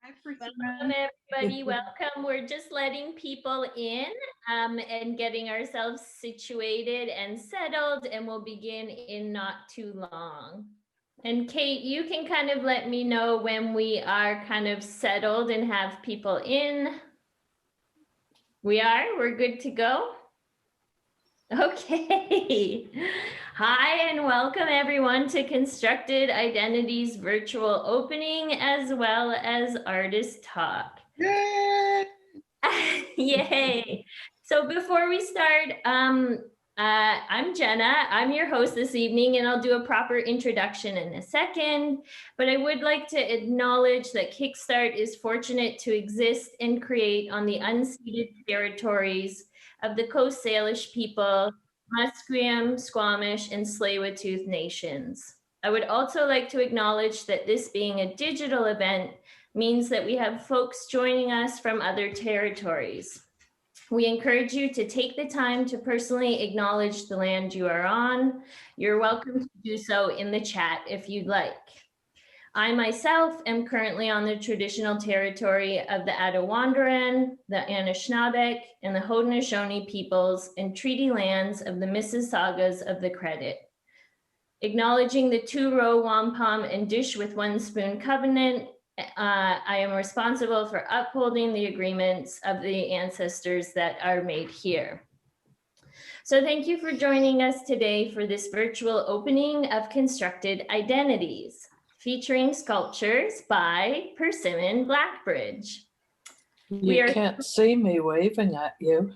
Hi, Welcome, Persimmon. everybody. Welcome. We're just letting people in and getting ourselves situated and settled, and we'll begin in not too long. And Kate, you can kind of let me know when we are kind of settled and have people in. We're good to go? Okay. Hi, and welcome everyone to Constructed Identities virtual opening as well as Artist Talk. Yay! Yay. So before we start, I'm Jenna. I'm your host this evening, and I'll do a proper introduction in a second. But I would like to acknowledge that Kickstart is fortunate to exist and create on the unceded territories of the Coast Salish people, Musqueam, Squamish, and Tsleil-Waututh nations. I would also like to acknowledge that this being a digital event means that we have folks joining us from other territories. We encourage you to take the time to personally acknowledge the land you are on. You're welcome to do so in the chat if you'd like. I myself am currently on the traditional territory of the Attawandaran, the Anishinaabeg, and the Haudenosaunee peoples and treaty lands of the Mississaugas of the Credit. Acknowledging the two-row wampum and dish with one spoon covenant, I am responsible for upholding the agreements of the ancestors that are made here. So thank you for joining us today for this virtual opening of Constructed Identities, featuring sculptures by Persimmon Blackbridge. You can't see me waving at you.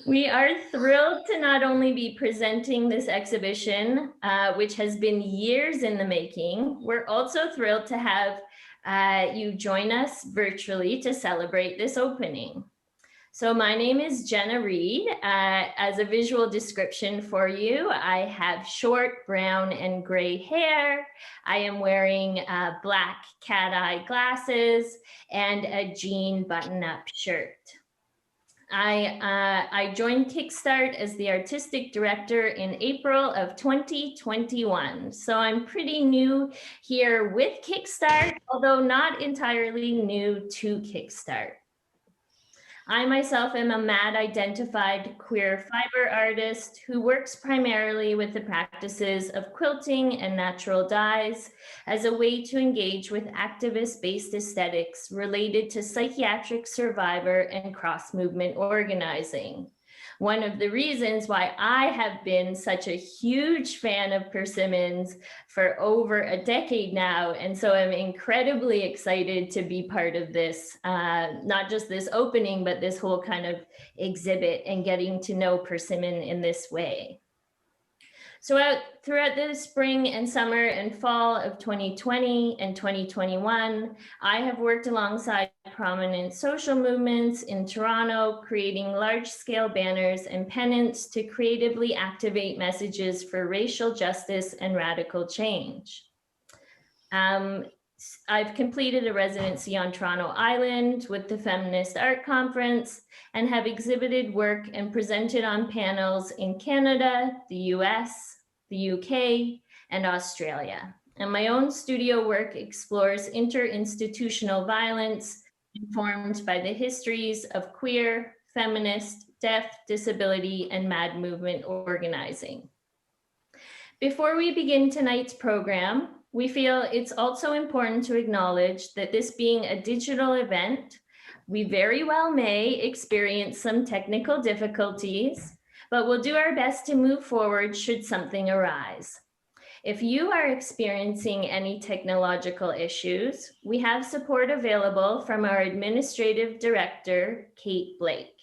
We are thrilled to not only be presenting this exhibition, which has been years in the making, we're also thrilled to have you join us virtually to celebrate this opening. So my name is Jenna Reid. As a visual description for you, I have short brown and gray hair. I am wearing black cat-eye glasses and a jean button-up shirt. I joined Kickstart as the artistic director in April of 2021. So I'm pretty new here with Kickstart, although not entirely new to Kickstart. I myself am a MAD identified queer fiber artist who works primarily with the practices of quilting and natural dyes as a way to engage with activist-based aesthetics related to psychiatric survivor and cross-movement organizing. One of the reasons why I have been such a huge fan of Persimmons for over a decade now. And so I'm incredibly excited to be part of this, not just this opening, but this whole kind of exhibit and getting to know Persimmon in this way. So throughout the spring and summer and fall of 2020 and 2021, I have worked alongside prominent social movements in Toronto, creating large-scale banners and pennants to creatively activate messages for racial justice and radical change. I've completed a residency on Toronto Island with the Feminist Art Conference and have exhibited work and presented on panels in Canada, the US, the UK, and Australia. And my own studio work explores interinstitutional violence informed by the histories of queer, feminist, deaf, disability, and MAD movement organizing. Before we begin tonight's program, we feel it's also important to acknowledge that this being a digital event, we very well may experience some technical difficulties, but we'll do our best to move forward should something arise. If you are experiencing any technological issues, we have support available from our administrative director, Kate Blake.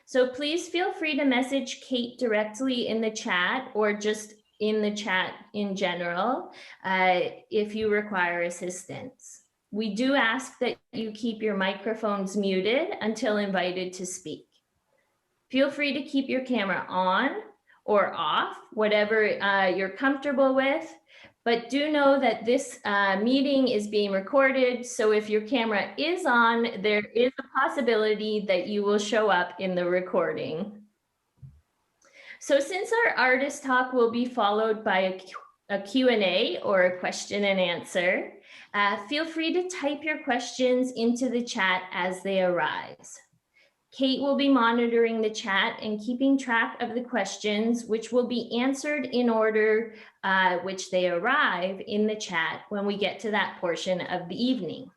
So please feel free to message Kate directly in the chat or just in the chat in general, if you require assistance. We do ask that you keep your microphones muted until invited to speak. Feel free to keep your camera on or off, whatever you're comfortable with, but do know that this meeting is being recorded, so if your camera is on, there is a possibility that you will show up in the recording. So since our artist talk will be followed by a a Q&A or a question and answer. Feel free to type your questions into the chat as they arise. Kate will be monitoring the chat and keeping track of the questions, which will be answered in order which they arrive in the chat when we get to that portion of the evening.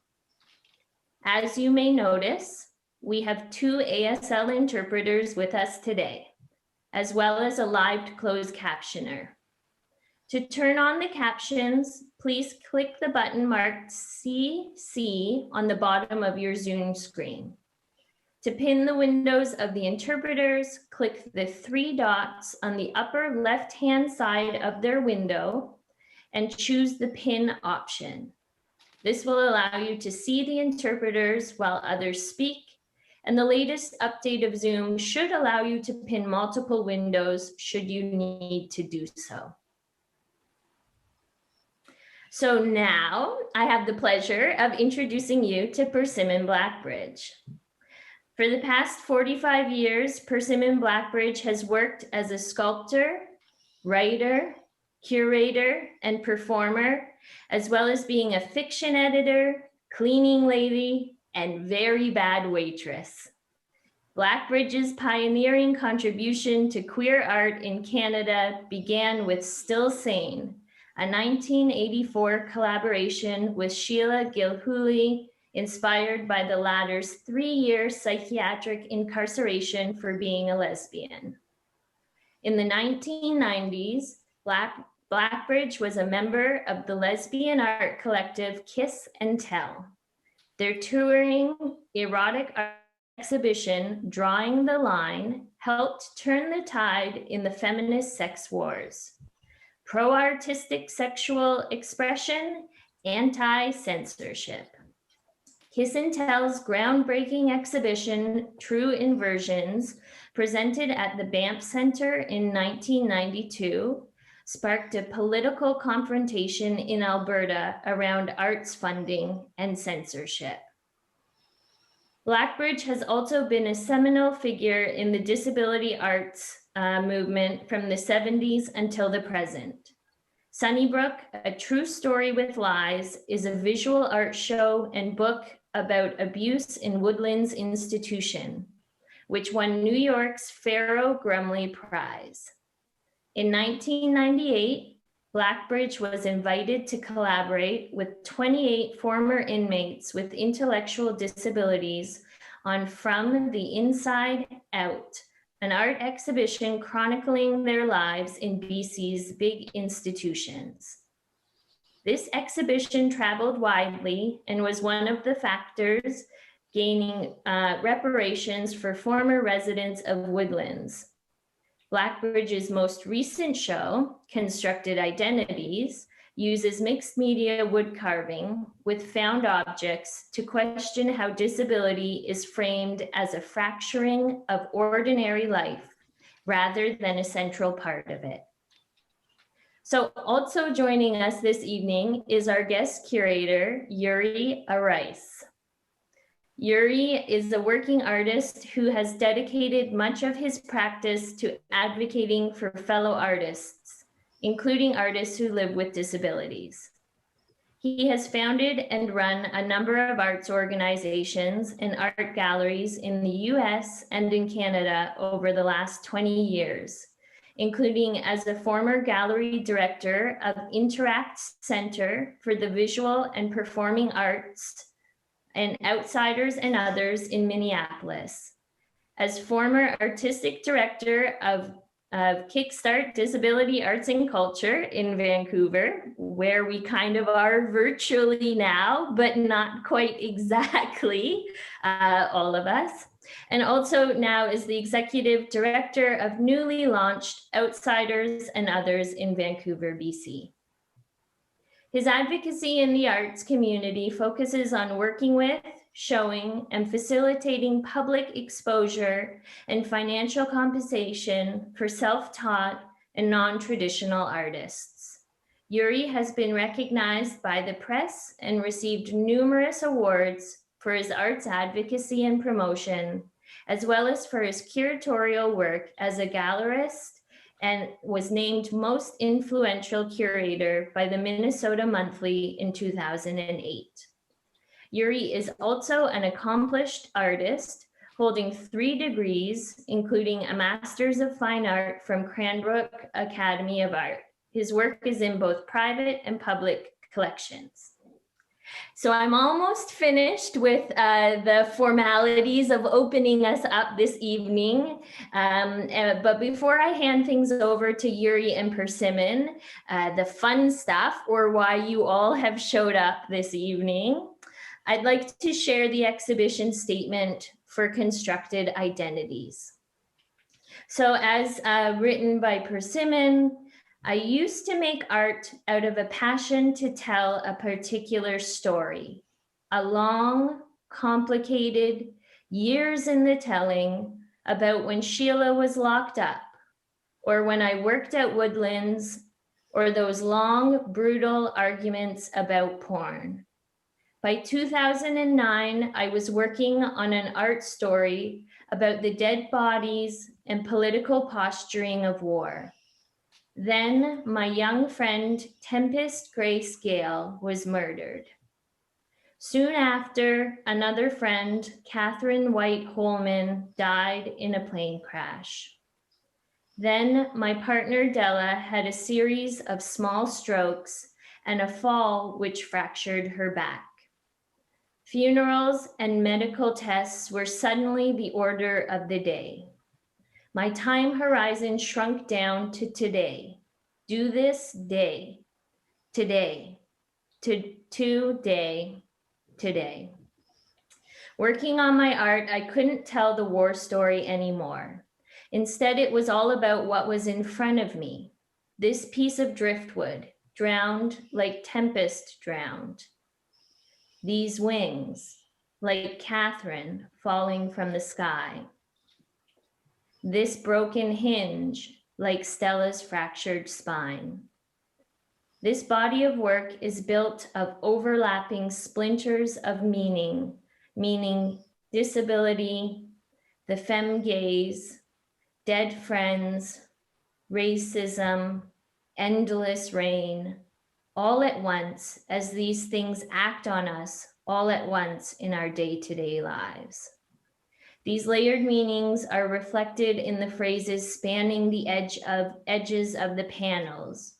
As you may notice, we have 2 ASL interpreters with us today, as well as a live closed captioner. To turn on the captions, please click the button marked CC on the bottom of your Zoom screen. To pin the windows of the interpreters, click the 3 dots on the upper left-hand side of their window and choose the pin option. This will allow you to see the interpreters while others speak, and the latest update of Zoom should allow you to pin multiple windows should you need to do so. So now I have the pleasure of introducing you to Persimmon Blackbridge. For the past 45 years, Persimmon Blackbridge has worked as a sculptor, writer, curator, and performer, as well as being a fiction editor, cleaning lady, and very bad waitress. Blackbridge's pioneering contribution to queer art in Canada began with Still Sane, a 1984 collaboration with Sheila Gilhooly, inspired by the latter's 3-year psychiatric incarceration for being a lesbian. In the 1990s, Blackbridge was a member of the lesbian art collective Kiss and Tell. Their touring erotic art exhibition, Drawing the Line, helped turn the tide in the feminist sex wars. Pro-artistic sexual expression, anti-censorship. Kiss and Tell's groundbreaking exhibition, True Inversions, presented at the Banff Centre in 1992, sparked a political confrontation in Alberta around arts funding and censorship. Blackbridge has also been a seminal figure in the disability arts movement from the 70s until the present. Sunnybrook, A True Story with Lies, is a visual art show and book about abuse in Woodlands Institution, which won New York's Farrow Grumley Prize. In 1998, Blackbridge was invited to collaborate with 28 former inmates with intellectual disabilities on From the Inside Out, an art exhibition chronicling their lives in BC's big institutions. This exhibition traveled widely and was one of the factors gaining reparations for former residents of Woodlands. Blackbridge's most recent show, Constructed Identities, uses mixed media wood carving with found objects to question how disability is framed as a fracturing of ordinary life rather than a central part of it. So also joining us this evening is our guest curator, Yuri Arajs. Yuri is a working artist who has dedicated much of his practice to advocating for fellow artists, including artists who live with disabilities. He has founded and run a number of arts organizations and art galleries in the US and in Canada over the last 20 years, including as a former gallery director of Interact Center for the Visual and Performing Arts and Outsiders and Others in Minneapolis, as former artistic director of Kickstart Disability Arts and Culture in Vancouver, where we kind of are virtually now, but not quite exactly, all of us. And also now is the executive director of newly launched Outsiders and Others in Vancouver, BC. His advocacy in the arts community focuses on working with, showing, and facilitating public exposure and financial compensation for self-taught and non-traditional artists. Yuri has been recognized by the press and received numerous awards for his arts advocacy and promotion, as well as for his curatorial work as a gallerist and was named Most Influential Curator by the Minnesota Monthly in 2008. Yuri is also an accomplished artist, holding 3 degrees, including a Master's of Fine Art from Cranbrook Academy of Art. His work is in both private and public collections. So I'm almost finished with the formalities of opening us up this evening. But before I hand things over to Yuri and Persimmon, the fun stuff, or why you all have showed up this evening, I'd like to share the exhibition statement for Constructed Identities. So as written by Persimmon, I used to make art out of a passion to tell a particular story, a long, complicated, years in the telling about when Sheila was locked up, or when I worked at Woodlands, or those long, brutal arguments about porn. By 2009, I was working on an art story about the dead bodies and political posturing of war. Then my young friend, Tempest Grace Gale, was murdered. Soon after, another friend, Catherine White Holman, died in a plane crash. Then my partner, Della, had a series of small strokes and a fall which fractured her back. Funerals and medical tests were suddenly the order of the day. My time horizon shrunk down to today. Do this day, today, today. Working on my art, I couldn't tell the war story anymore. Instead, it was all about what was in front of me. This piece of driftwood, drowned like Tempest drowned. These wings, like Catherine falling from the sky. This broken hinge, like Stella's fractured spine. This body of work is built of overlapping splinters of meaning disability, the femme gaze, dead friends, racism, endless rain, all at once as these things act on us all at once in our day-to-day lives. These layered meanings are reflected in the phrases spanning the edges of the panels,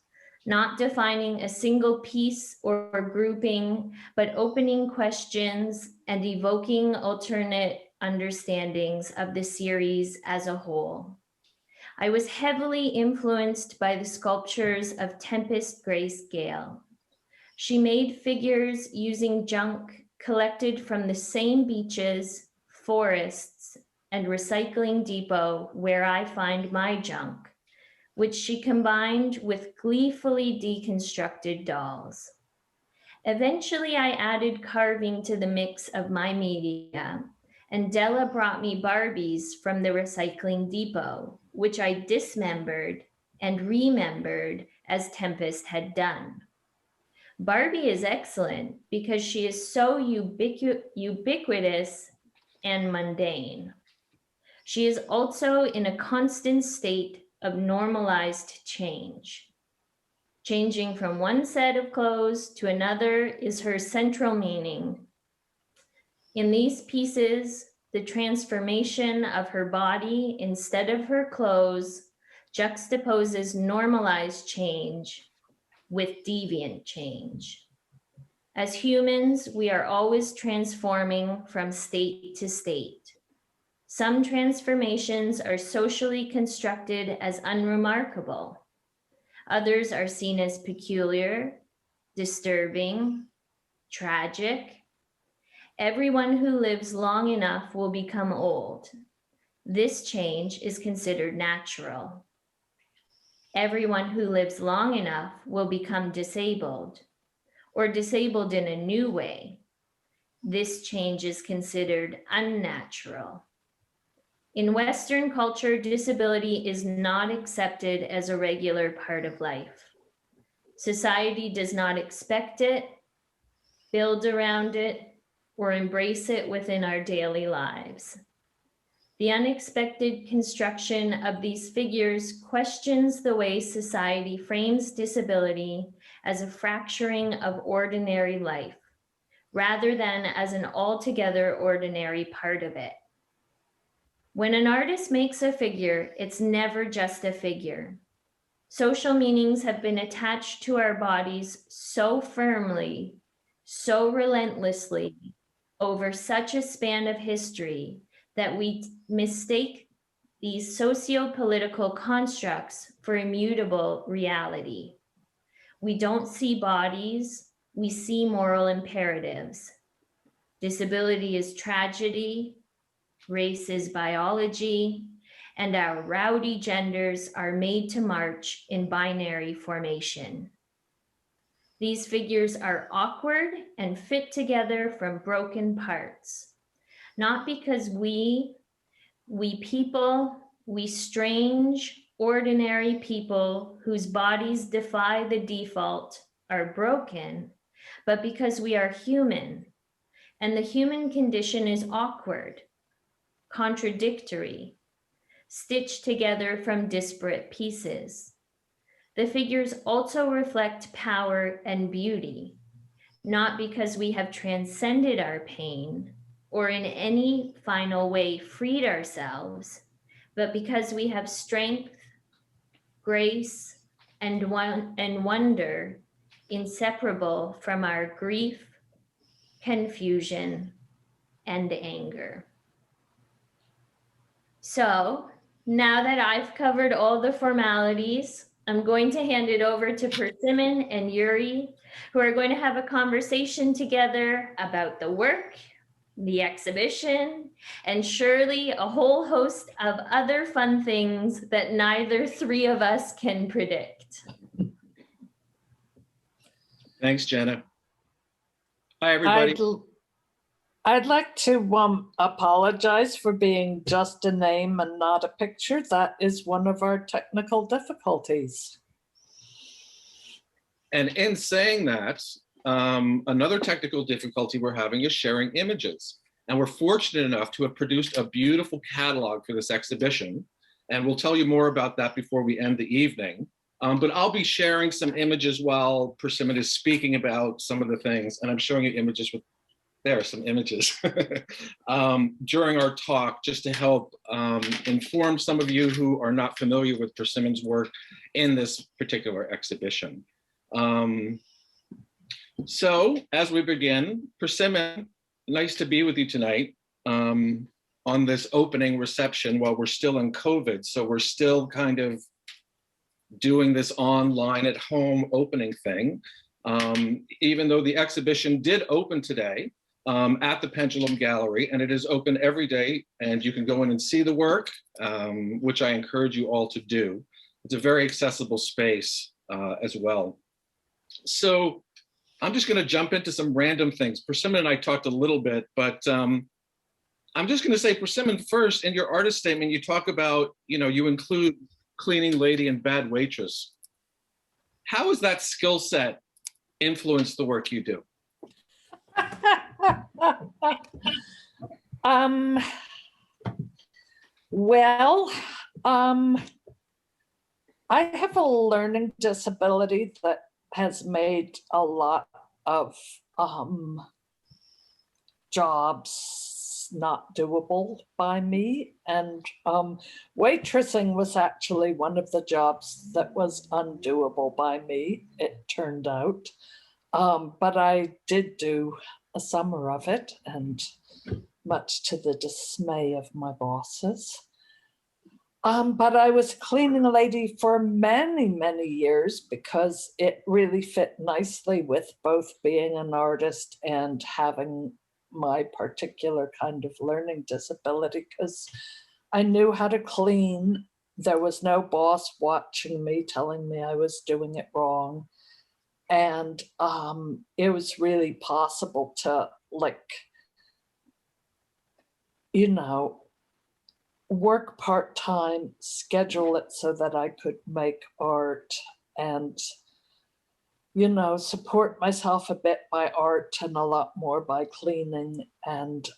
not defining a single piece or grouping, but opening questions and evoking alternate understandings of the series as a whole. I was heavily influenced by the sculptures of Tempest Grace Gale. She made figures using junk collected from the same beaches, forests, and recycling depot where I find my junk, which she combined with gleefully deconstructed dolls. Eventually, I added carving to the mix of my media, and Della brought me Barbies from the recycling depot, which I dismembered and remembered as Tempest had done. Barbie is excellent because she is so ubiquitous and mundane. She is also in a constant state of normalized change. Changing from one set of clothes to another is her central meaning. In these pieces, the transformation of her body instead of her clothes juxtaposes normalized change with deviant change. As humans, we are always transforming from state to state. Some transformations are socially constructed as unremarkable. Others are seen as peculiar, disturbing, tragic. Everyone who lives long enough will become old. This change is considered natural. Everyone who lives long enough will become disabled, or disabled in a new way. This change is considered unnatural. In Western culture, disability is not accepted as a regular part of life. Society does not expect it, build around it, or embrace it within our daily lives. The unexpected construction of these figures questions the way society frames disability as a fracturing of ordinary life, rather than as an altogether ordinary part of it. When an artist makes a figure, it's never just a figure. Social meanings have been attached to our bodies so firmly, so relentlessly, over such a span of history that we mistake these socio-political constructs for immutable reality. We don't see bodies, we see moral imperatives. Disability is tragedy, race is biology, and our rowdy genders are made to march in binary formation. These figures are awkward and fit together from broken parts, not because we strange, ordinary people whose bodies defy the default are broken, but because we are human, and the human condition is awkward, contradictory, stitched together from disparate pieces. The figures also reflect power and beauty, not because we have transcended our pain or in any final way freed ourselves, but because we have strength, grace, and wonder inseparable from our grief, confusion, and anger. So now that I've covered all the formalities, I'm going to hand it over to Persimmon and Yuri, who are going to have a conversation together about the work, the exhibition, and surely a whole host of other fun things that neither three of us can predict. Thanks, Jenna. Hi, everybody. I'd like to apologize for being just a name and not a picture. That is one of our technical difficulties. And in saying that, another technical difficulty we're having is sharing images. And we're fortunate enough to have produced a beautiful catalog for this exhibition. And we'll tell you more about that before we end the evening. But I'll be sharing some images while Persimmon is speaking about some of the things. And I'm showing you images with, there are some images during our talk, just to help inform some of you who are not familiar with Persimmon's work in this particular exhibition. So as we begin, Persimmon, nice to be with you tonight on this opening reception while we're still in COVID. So we're still kind of doing this online at home opening thing. Even though the exhibition did open today at the Pendulum Gallery, and it is open every day, and you can go in and see the work, which I encourage you all to do. It's a very accessible space as well. So I'm just going to jump into some random things. Persimmon and I talked a little bit, but I'm just going to say, Persimmon, first, in your artist statement, you talk about, you include cleaning lady and bad waitress. How has that skill set influenced the work you do? Well, I have a learning disability that has made a lot of jobs not doable by me. And waitressing was actually one of the jobs that was undoable by me, it turned out. But I did do a summer of it, and much to the dismay of my bosses. But I was cleaning lady for many, many years because it really fit nicely with both being an artist and having my particular kind of learning disability, because I knew how to clean. There was no boss watching me, telling me I was doing it wrong. And it was really possible to, work part-time, schedule it so that I could make art and, support myself a bit by art and a lot more by cleaning. And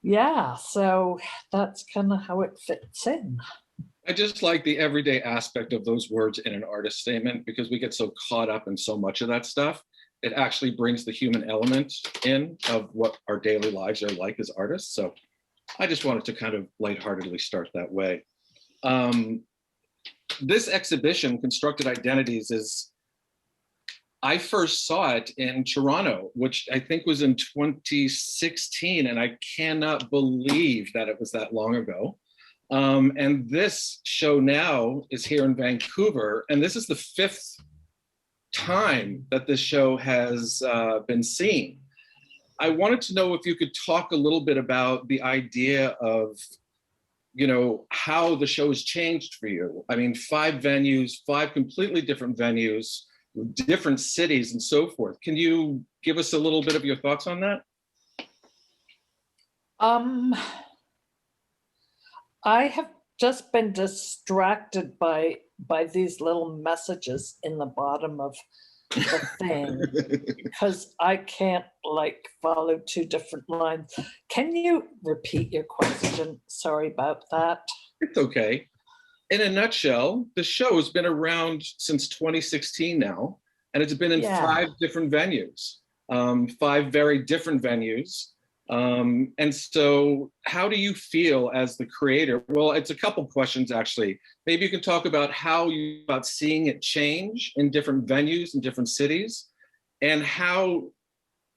yeah, so that's kind of how it fits in. I just like the everyday aspect of those words in an artist statement because we get so caught up in so much of that stuff. It actually brings the human element in of what our daily lives are like as artists. So I just wanted to kind of lightheartedly start that way. This exhibition, Constructed Identities, is, I first saw it in Toronto, which I think was in 2016, and I cannot believe that it was that long ago. And this show now is here in Vancouver, and this is the 5th time that this show has been seen. I wanted to know if you could talk a little bit about the idea of, you know, how the show has changed for you. I mean, 5 venues, 5 completely different venues, different cities and so forth. Can you give us a little bit of your thoughts on that? I have just been distracted by these little messages in the bottom of the thing because I can't like follow 2 different lines. Can you repeat your question? Sorry about that. It's okay. In a nutshell, the show has been around since 2016 now, and it's been in 5 different venues, 5 very different venues. And so how do you feel as the creator? Well, it's a couple questions, actually. Maybe you can talk about about seeing it change in different venues in different cities, and how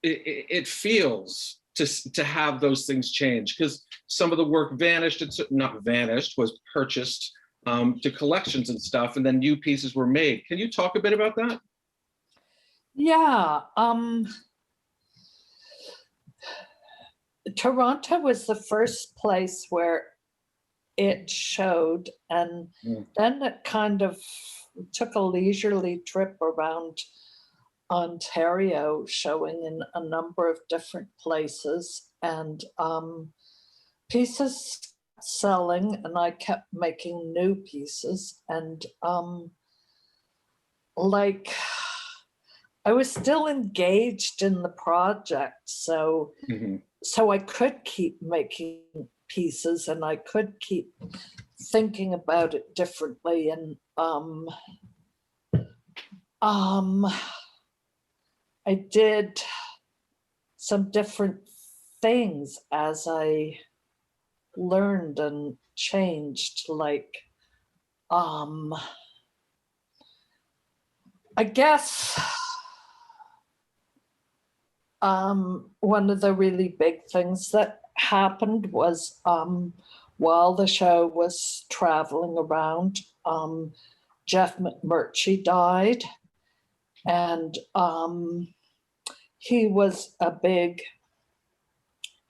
it feels to have those things change, because some of the work vanished, it's not vanished, was purchased to collections and stuff, and then new pieces were made. Can you talk a bit about that? Yeah. Toronto was the first place where it showed, and then it kind of took a leisurely trip around Ontario, showing in a number of different places, and pieces selling, and I kept making new pieces, and like I was still engaged in the project, so so I could keep making pieces, and I could keep thinking about it differently, and I did some different things as I learned and changed, like I guess one of the really big things that happened was while the show was traveling around, Jeff Mcmurty died, and he was a big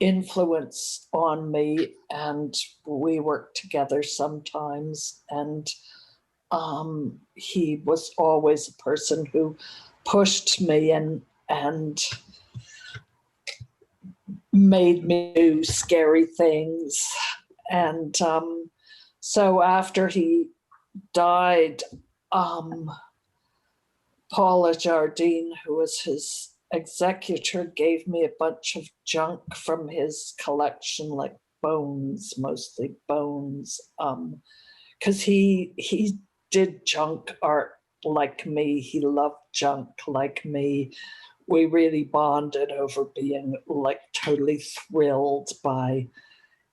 influence on me, and we worked together sometimes, and he was always a person who pushed me and made me do scary things. And so after he died, Paula Jardine, who was his executor, gave me a bunch of junk from his collection, like bones, mostly bones, because he did junk art like me. He loved junk like me. We really bonded over being like totally thrilled by,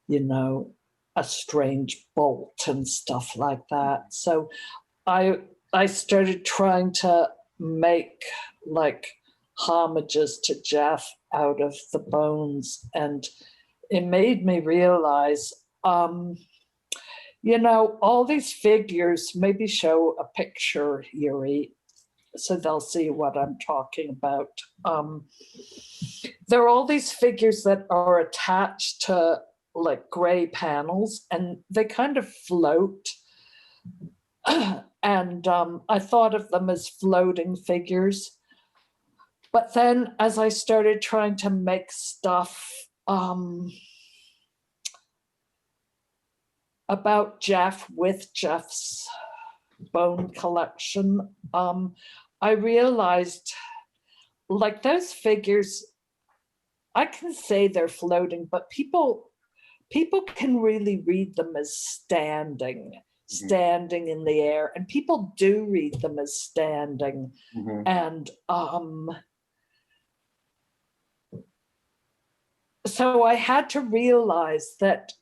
you know, a strange bolt and stuff like that. So I started trying to make like homages to Jeff out of the bones, and it made me realize, you know, all these figures, maybe show a picture, Yuri, so they'll see what I'm talking about. There are all these figures that are attached to like gray panels, and they kind of float. And I thought of them as floating figures. But then as I started trying to make stuff about Jeff with Jeff's bone collection, I realized like those figures, I can say they're floating, but people people can really read them as standing in the air, and people do read them as standing. And so I had to realize that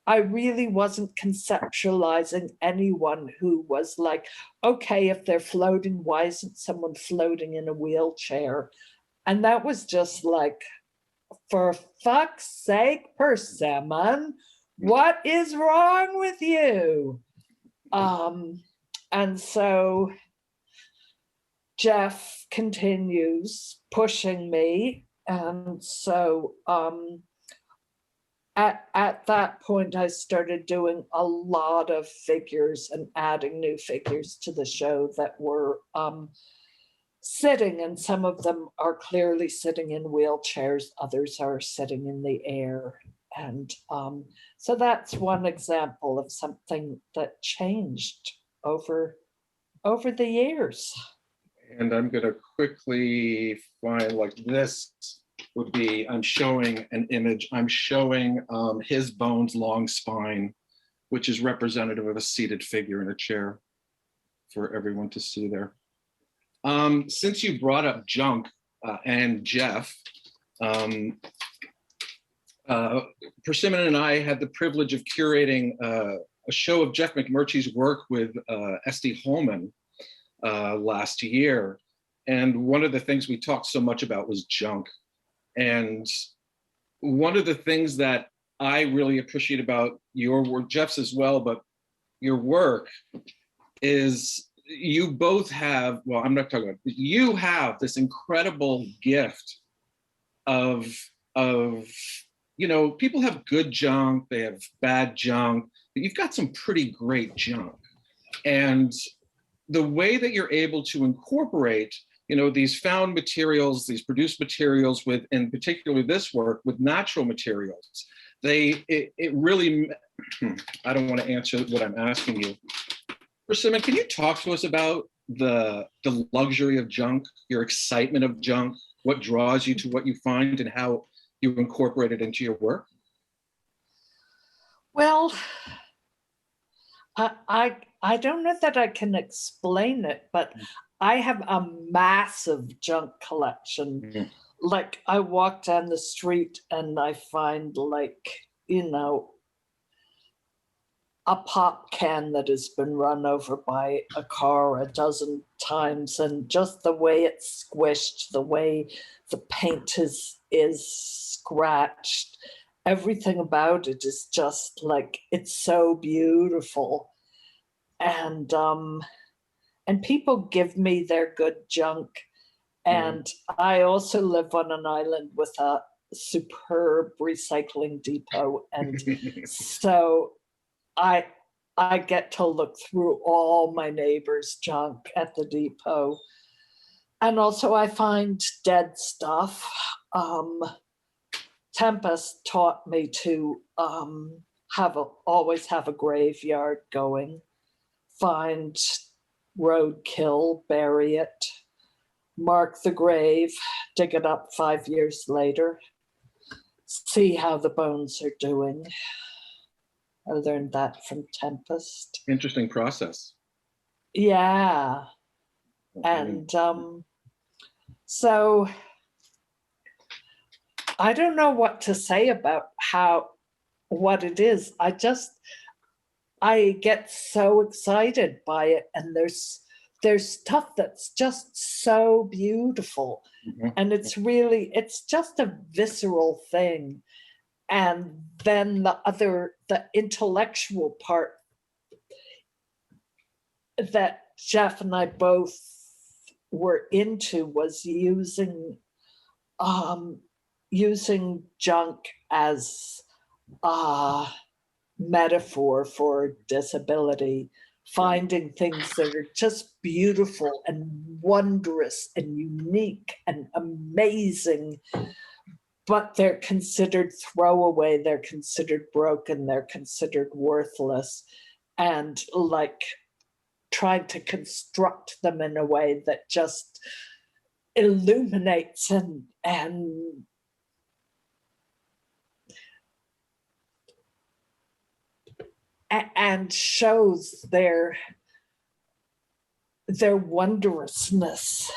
I really wasn't conceptualizing anyone who was like, okay, if they're floating, why isn't someone floating in a wheelchair? And that was just like, for fuck's sake, Persimmon, what is wrong with you? And so Jeff continues pushing me. And so at that point, I started doing a lot of figures and adding new figures to the show that were sitting, and some of them are clearly sitting in wheelchairs, others are sitting in the air. And so that's one example of something that changed over the years. And I'm going to quickly find, like, this would be, I'm showing an image. I'm showing his bones, long spine, which is representative of a seated figure in a chair for everyone to see there. Since you brought up junk and Jeff, Persimmon and I had the privilege of curating a show of Jeff Mcmurty's work with Esty Holman last year. And one of the things we talked so much about was junk. And one of the things that I really appreciate about your work, Jeff's as well, but your work is you both have, well, I'm not talking about, you have this incredible gift of, you know, people have good junk, they have bad junk, but you've got some pretty great junk. And the way that you're able to incorporate, you know, these found materials, these produced materials with, in particular this work, with natural materials, it really, I don't want to answer what I'm asking you. Persimmon, can you talk to us about the luxury of junk, your excitement of junk, what draws you to what you find, and how you incorporate it into your work? Well, I don't know that I can explain it, but I have a massive junk collection. Like, I walk down the street and I find, like, you know, a pop can that has been run over by a car a dozen times, and just the way it's squished, the way the paint is scratched, everything about it is just like, it's so beautiful. And people give me their good junk. And I also live on an island with a superb recycling depot. And so I get to look through all my neighbors' junk at the depot. And also I find dead stuff. Tempest taught me to always have a graveyard going, find roadkill, bury it, mark the grave, dig it up 5 years later, see how the bones are doing. I learned that from Tempest. Interesting process. Yeah. And so I don't know what to say about what it is. I get so excited by it, and there's stuff that's just so beautiful. And it's just a visceral thing. And then the intellectual part that Jeff and I both were into was using junk as a metaphor for disability, finding things that are just beautiful and wondrous and unique and amazing, but they're considered throwaway, they're considered broken, they're considered worthless, and like trying to construct them in a way that just illuminates and and shows their wondrousness.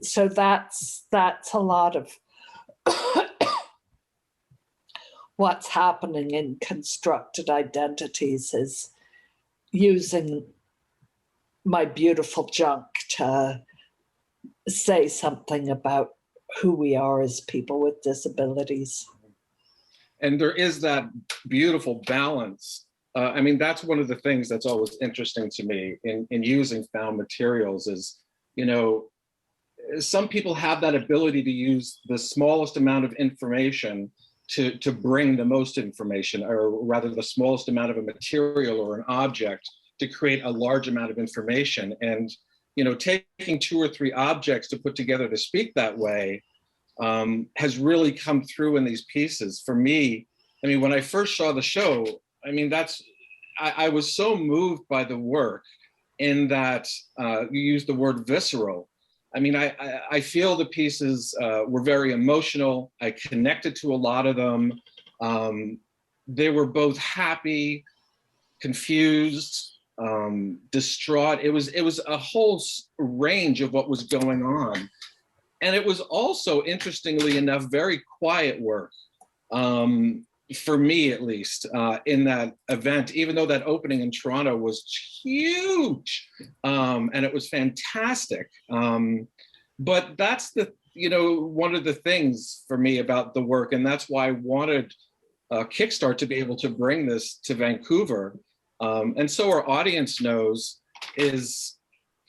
So that's a lot of what's happening in constructed identities, is using my beautiful junk to say something about who we are as people with disabilities. And there is that beautiful balance. I mean, that's one of the things that's always interesting to me in using found materials is, you know, some people have that ability to use the smallest amount of information to bring the most information, or rather the smallest amount of a material or an object to create a large amount of information. And, you know, taking 2 or 3 objects to put together to speak that way has really come through in these pieces. For me, I mean, when I first saw the show, I mean, I was so moved by the work in that you used the word visceral. I mean, I feel the pieces were very emotional. I connected to a lot of them. They were both happy, confused, distraught. It was a whole range of what was going on. And it was also, interestingly enough, very quiet work, for me at least, in that event, even though that opening in Toronto was huge, and it was fantastic. But that's one of the things for me about the work, and that's why I wanted Kickstart to be able to bring this to Vancouver. And so our audience knows is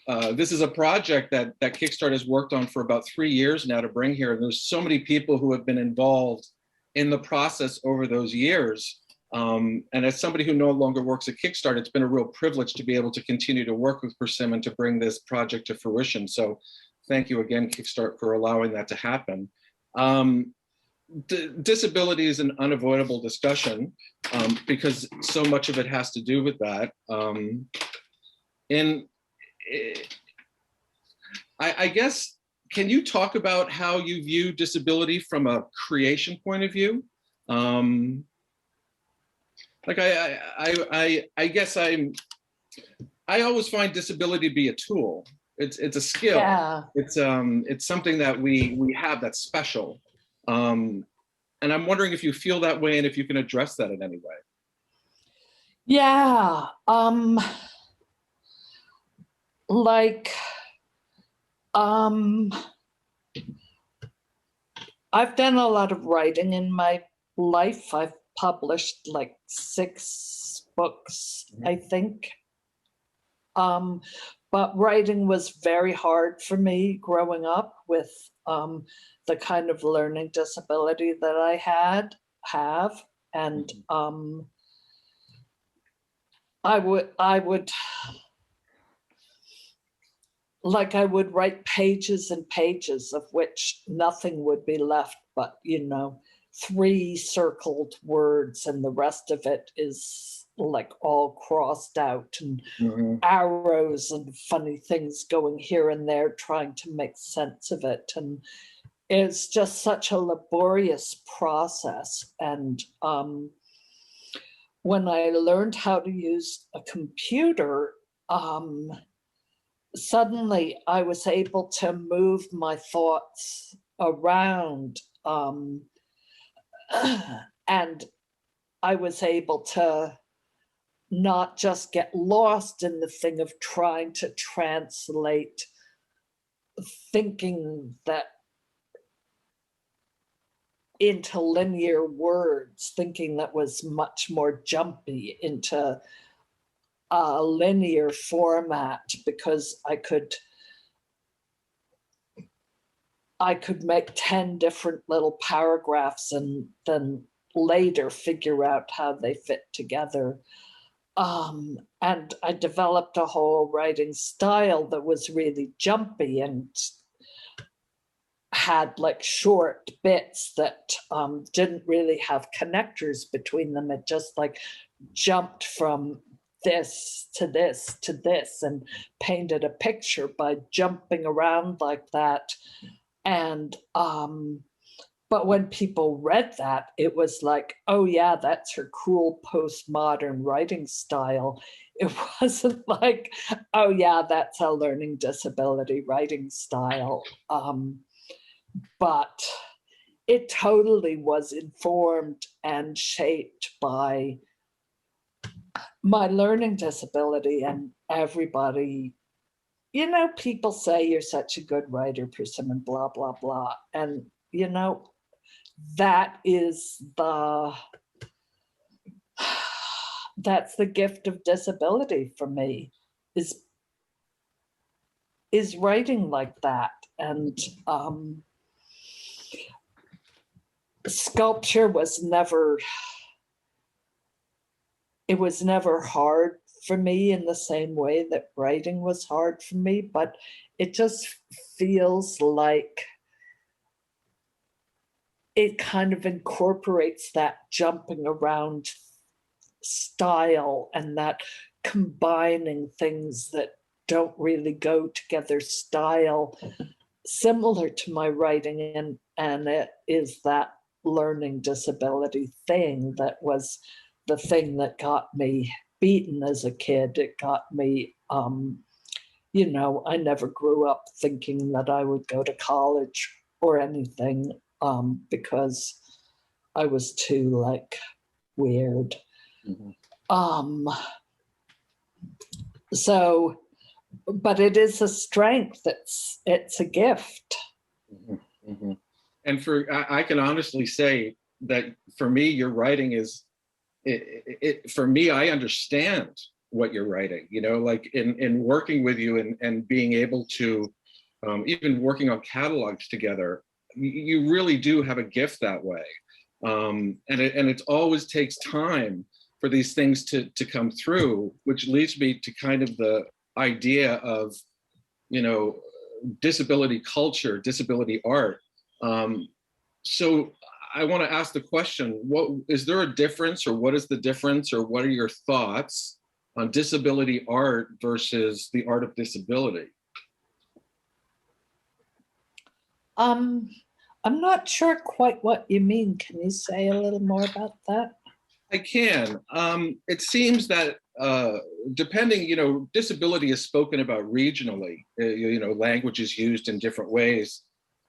this is a project that Kickstart has worked on for about 3 years now to bring here. And there's so many people who have been involved in the process over those years. And as somebody who no longer works at Kickstart, it's been a real privilege to be able to continue to work with Persimmon to bring this project to fruition. So thank you again, Kickstart, for allowing that to happen. Disability is an unavoidable discussion because so much of it has to do with that. I guess, can you talk about how you view disability from a creation point of view? Like I guess I always find disability to be a tool. It's a skill. Yeah. It's something that we have that's special. And I'm wondering if you feel that way and if you can address that in any way. Yeah. I've done a lot of writing in my life. I've published like 6 books, I think. But writing was very hard for me growing up with the kind of learning disability that I have. And I would write pages and pages of which nothing would be left but, 3 circled words, and the rest of it is like all crossed out, and arrows and funny things going here and there trying to make sense of it. And it's just such a laborious process. And when I learned how to use a computer, suddenly I was able to move my thoughts around, and I was able to not just get lost in the thing of trying to translate thinking that into linear words, thinking that was much more jumpy into a linear format, because I could make 10 different little paragraphs and then later figure out how they fit together. And I developed a whole writing style that was really jumpy and had like short bits that didn't really have connectors between them. It just like jumped from this to this to this and painted a picture by jumping around like that. And But when people read that, it was like, oh yeah, that's her cool postmodern writing style. It wasn't like, oh yeah, that's a learning disability writing style. But it totally was informed and shaped by my learning disability. And everybody, you know, people say you're such a good writer, Persimmon, blah, blah, blah. And, you know, that is that's the gift of disability for me, is writing like that. And sculpture was never, it was never hard for me in the same way that writing was hard for me, but it just feels like it kind of incorporates that jumping around style and that combining things that don't really go together style, similar to my writing. And it is that learning disability thing that was the thing that got me beaten as a kid. It got me, you know, I never grew up thinking that I would go to college or anything, because I was too like weird. Mm-hmm. So, but it is a strength. It's a gift. Mm-hmm. Mm-hmm. And I can honestly say that for me, your writing is, for me, I understand what you're writing, you know, like in working with you and being able to, even working on catalogs together, you really do have a gift that way. And it always takes time for these things to come through, which leads me to kind of the idea of, you know, disability culture, disability art. So I want to ask the question, what is there a difference, or what is the difference, or what are your thoughts on disability art versus the art of disability? I'm not sure quite what you mean. Can you say a little more about that? I can. It seems that depending, you know, disability is spoken about regionally, you know, language is used in different ways.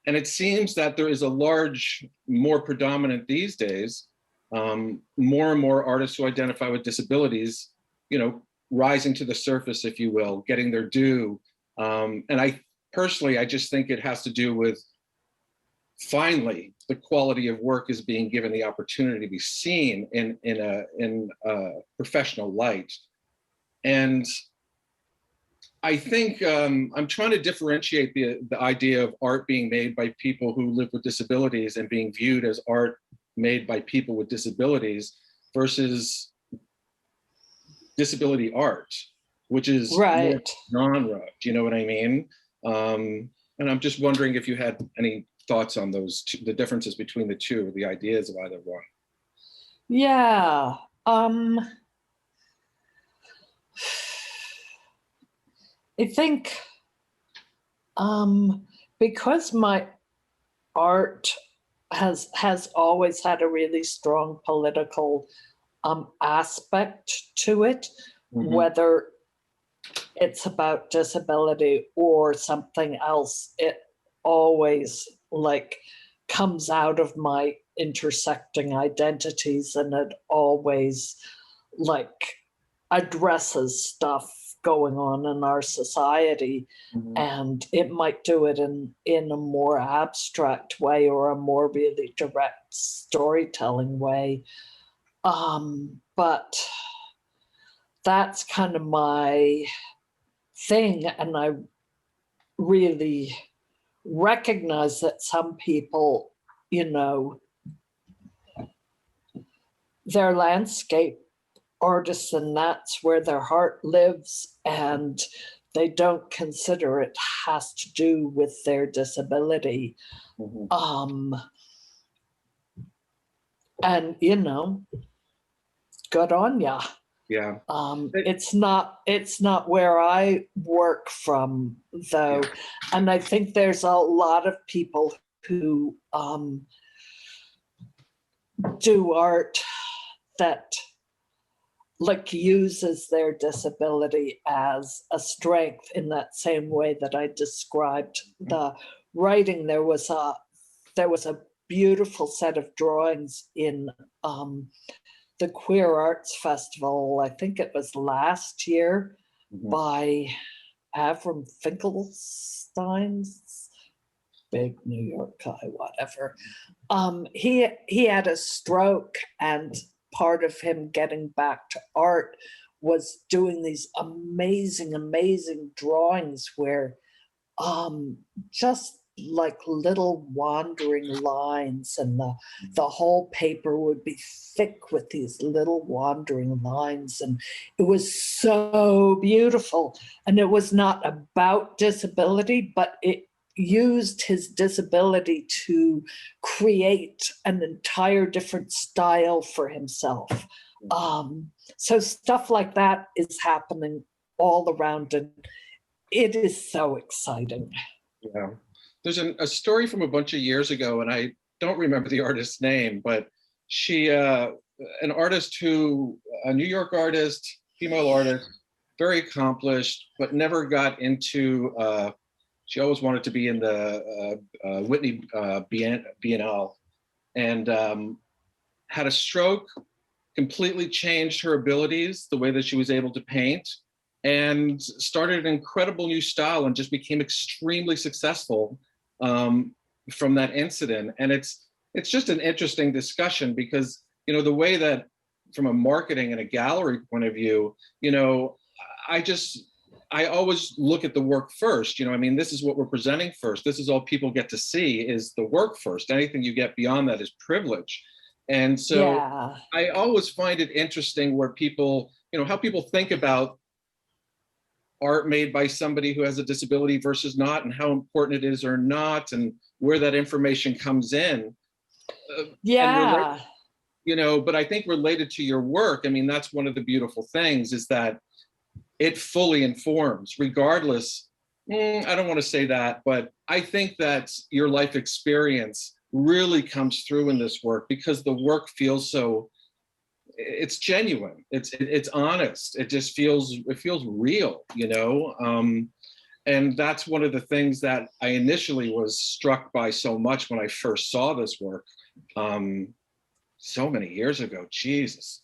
And it seems that there is a large, more predominant these days, more and more artists who identify with disabilities, you know, rising to the surface, if you will, getting their due. And I personally, I just think it has to do with, finally, the quality of work is being given the opportunity to be seen in a professional light. And I think I'm trying to differentiate the idea of art being made by people who live with disabilities and being viewed as art made by people with disabilities versus disability art, which is right. More genre. Do you know what I mean? And I'm just wondering if you had any thoughts on those two, the differences between the two, the ideas of either one. Yeah. I think because my art has always had a really strong political aspect to it, mm-hmm. whether it's about disability or something else, it always like comes out of my intersecting identities, and it always like addresses stuff going on in our society. Mm-hmm. And it might do it in a more abstract way or a more really direct storytelling way. But that's kind of my thing. And I really recognize that some people, you know, they're landscape artists and that's where their heart lives, and they don't consider it has to do with their disability. Mm-hmm. And you know, good on ya. Yeah. It's not where I work from though. Yeah. And I think there's a lot of people who do art that like uses their disability as a strength in that same way that I described the writing. There was a beautiful set of drawings in the Queer Arts Festival, I think it was last year, by Avram Finkelstein's big New York guy, whatever. He had a stroke, and part of him getting back to art was doing these amazing drawings where just like little wandering lines, and the whole paper would be thick with these little wandering lines, and it was so beautiful. And it was not about disability, but it used his disability to create an entire different style for himself. So stuff like that is happening all around, and it is so exciting. Yeah. There's a story from a bunch of years ago, and I don't remember the artist's name, but she, an artist who, a New York artist, female artist, very accomplished, but never got into, she always wanted to be in the Whitney Biennale, and had a stroke, completely changed her abilities, the way that she was able to paint, and started an incredible new style and just became extremely successful from that incident. And it's just an interesting discussion because, you know, the way that from a marketing and a gallery point of view, you know, I always look at the work first. You know, I mean, this is what we're presenting first. This is all people get to see is the work first. Anything you get beyond that is privilege. And so yeah. I always find it interesting where people, you know, how people think about art made by somebody who has a disability versus not, and how important it is or not, and where that information comes in. Yeah. You know, but I think related to your work, I mean, that's one of the beautiful things is that it fully informs, regardless. I don't want to say that, but I think that your life experience really comes through in this work because the work feels so, it's genuine, it's honest, it feels real, you know. And that's one of the things that I initially was struck by so much when I first saw this work, so many years ago, Jesus.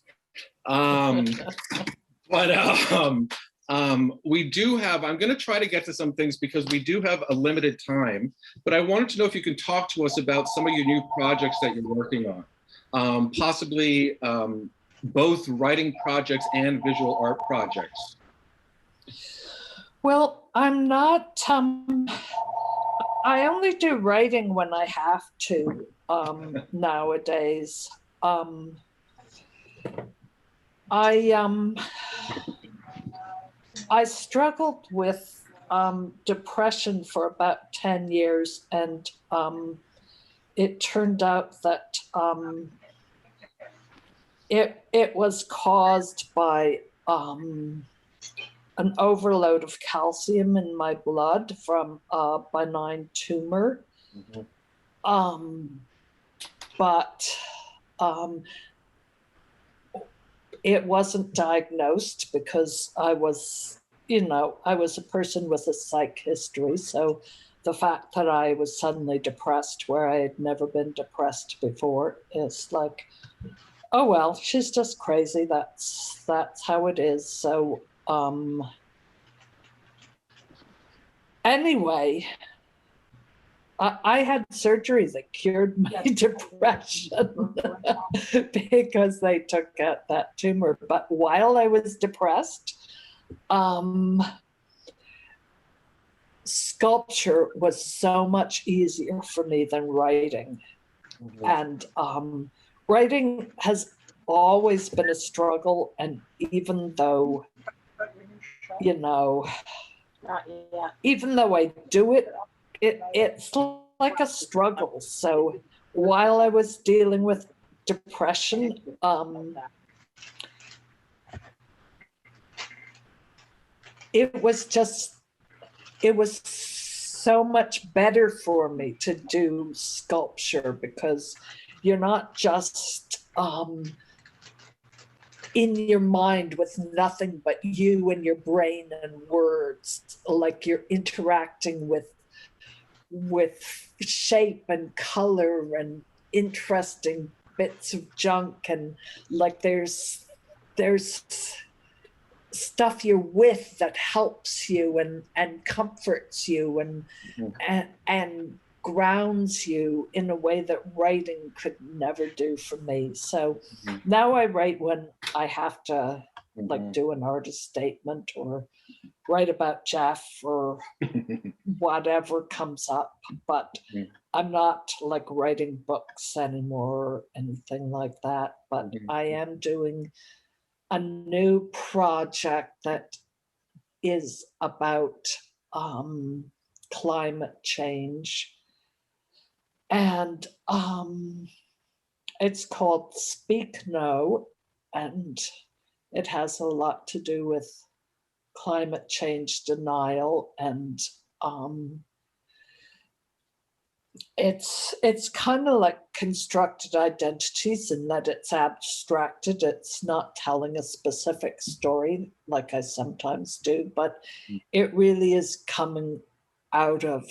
We do have, I'm going to try to get to some things because we do have a limited time, but I wanted to know if you can talk to us about some of your new projects that you're working on, possibly both writing projects and visual art projects. Well, I'm not, I only do writing when I have to nowadays. I struggled with depression for about 10 years, and it turned out that it was caused by an overload of calcium in my blood from a benign tumor. But it wasn't diagnosed because I was, you know, I was a person with a psych history. So the fact that I was suddenly depressed where I had never been depressed before is like, oh, well, she's just crazy. That's how it is. So anyway, I had surgery that cured my depression because they took out that tumor. But while I was depressed, sculpture was so much easier for me than writing. And writing has always been a struggle. And even though, you know, even though I do it, it's like a struggle. So while I was dealing with depression, it was so much better for me to do sculpture because you're not just in your mind with nothing but you and your brain and words, like you're interacting with shape and color and interesting bits of junk, and like there's stuff you're with that helps you and comforts you and grounds you in a way that writing could never do for me. So now I write when I have to like do an artist statement or write about Jeff or whatever comes up, but I'm not like writing books anymore or anything like that. But I am doing a new project that is about climate change. And it's called Speak No, and it has a lot to do with climate change denial. And it's kind of like constructed identities in that it's abstracted. It's not telling a specific story like I sometimes do, but it really is coming out of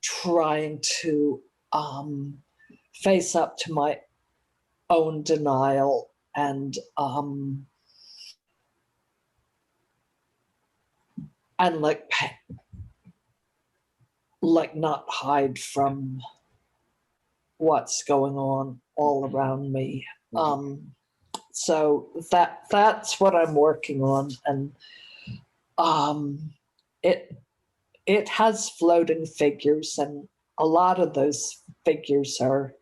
trying to face up to my own denial and like not hide from what's going on all around me. So that's what I'm working on, and it has floating figures, and a lot of those figures are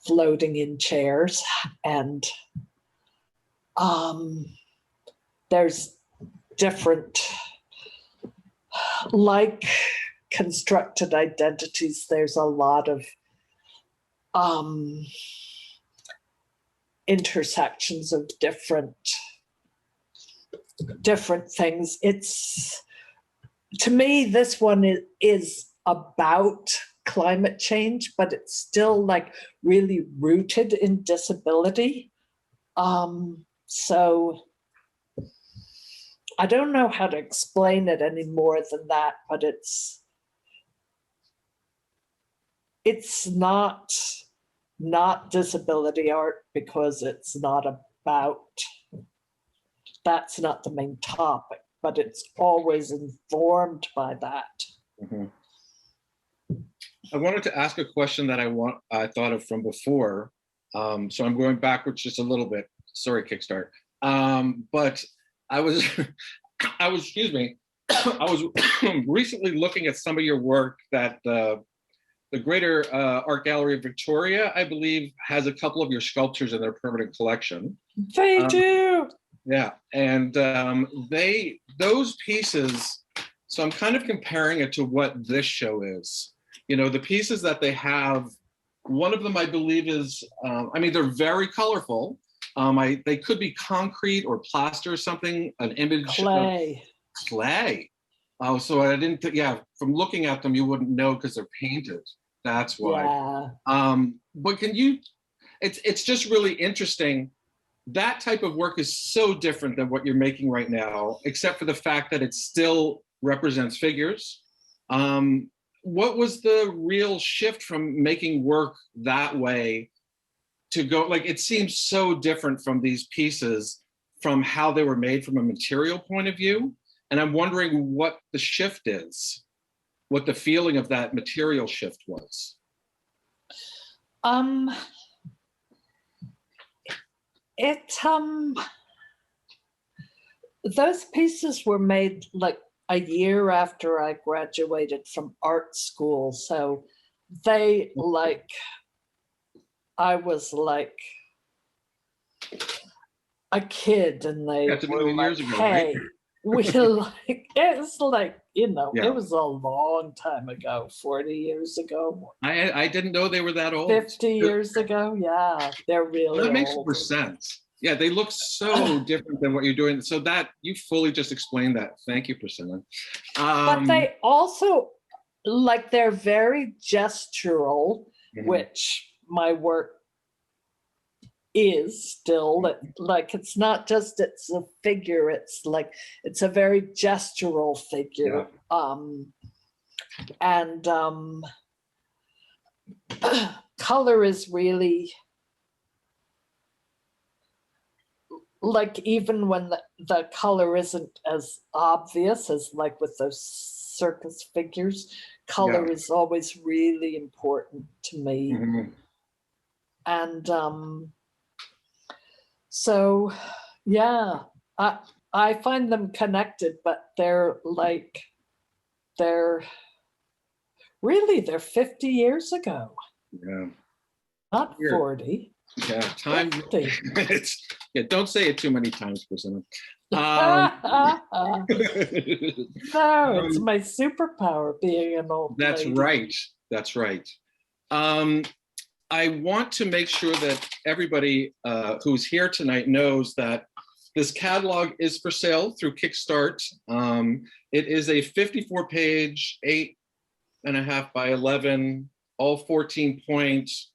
floating in chairs, and there's different, like constructed identities, there's a lot of intersections of different things. It's, to me, this one is about climate change, but it's still like really rooted in disability. So I don't know how to explain it any more than that, but it's not disability art because it's not about, that's not the main topic, but it's always informed by that. I wanted to ask a question that I thought of from before. So I'm going backwards just a little bit. Sorry, Kickstart. But I was excuse me, I was recently looking at some of your work that the Greater Art Gallery of Victoria, I believe, has a couple of your sculptures in their permanent collection. They do. Yeah, and those pieces, so I'm kind of comparing it to what this show is. You know, the pieces that they have, one of them I believe is, I mean, they're very colorful. They could be concrete or plaster or something, an image. Clay. Clay. Oh, so I didn't, yeah, from looking at them, you wouldn't know because they're painted. That's why. Yeah. But can you, it's just really interesting. That type of work is so different than what you're making right now, except for the fact that it still represents figures. What was the real shift from making work that way to go, like, it seems so different from these pieces, from how they were made from a material point of view. And I'm wondering what the shift is, what the feeling of that material shift was. Those pieces were made like a year after I graduated from art school. So they like, I was like a kid, and they That's a were million like, years ago, hey, right? we're like, it's like, you know, Yeah. it was a long time ago, 40 years ago. I didn't know they were that old. 50 years ago, yeah, they're really That makes old. more sense. Yeah, they look so different than what you're doing. So that, you fully just explained that. Thank you, Persimmon. But they also, like, they're very gestural, which my work is still. Like, it's not just it's a figure, it's like it's a very gestural figure. And color is really, like, even when the color isn't as obvious as like with those circus figures, color is always really important to me. And so yeah, I find them connected, but they're 50 years ago. Yeah. Not 40. Yeah, time. 50. Don't say it too many times, Persimmon. No, it's my superpower, being an old That's lady. right. That's right. I want to make sure that everybody who's here tonight knows that this catalog is for sale through Kickstart. It is a 54-page, 8.5 by 11, all 14 points.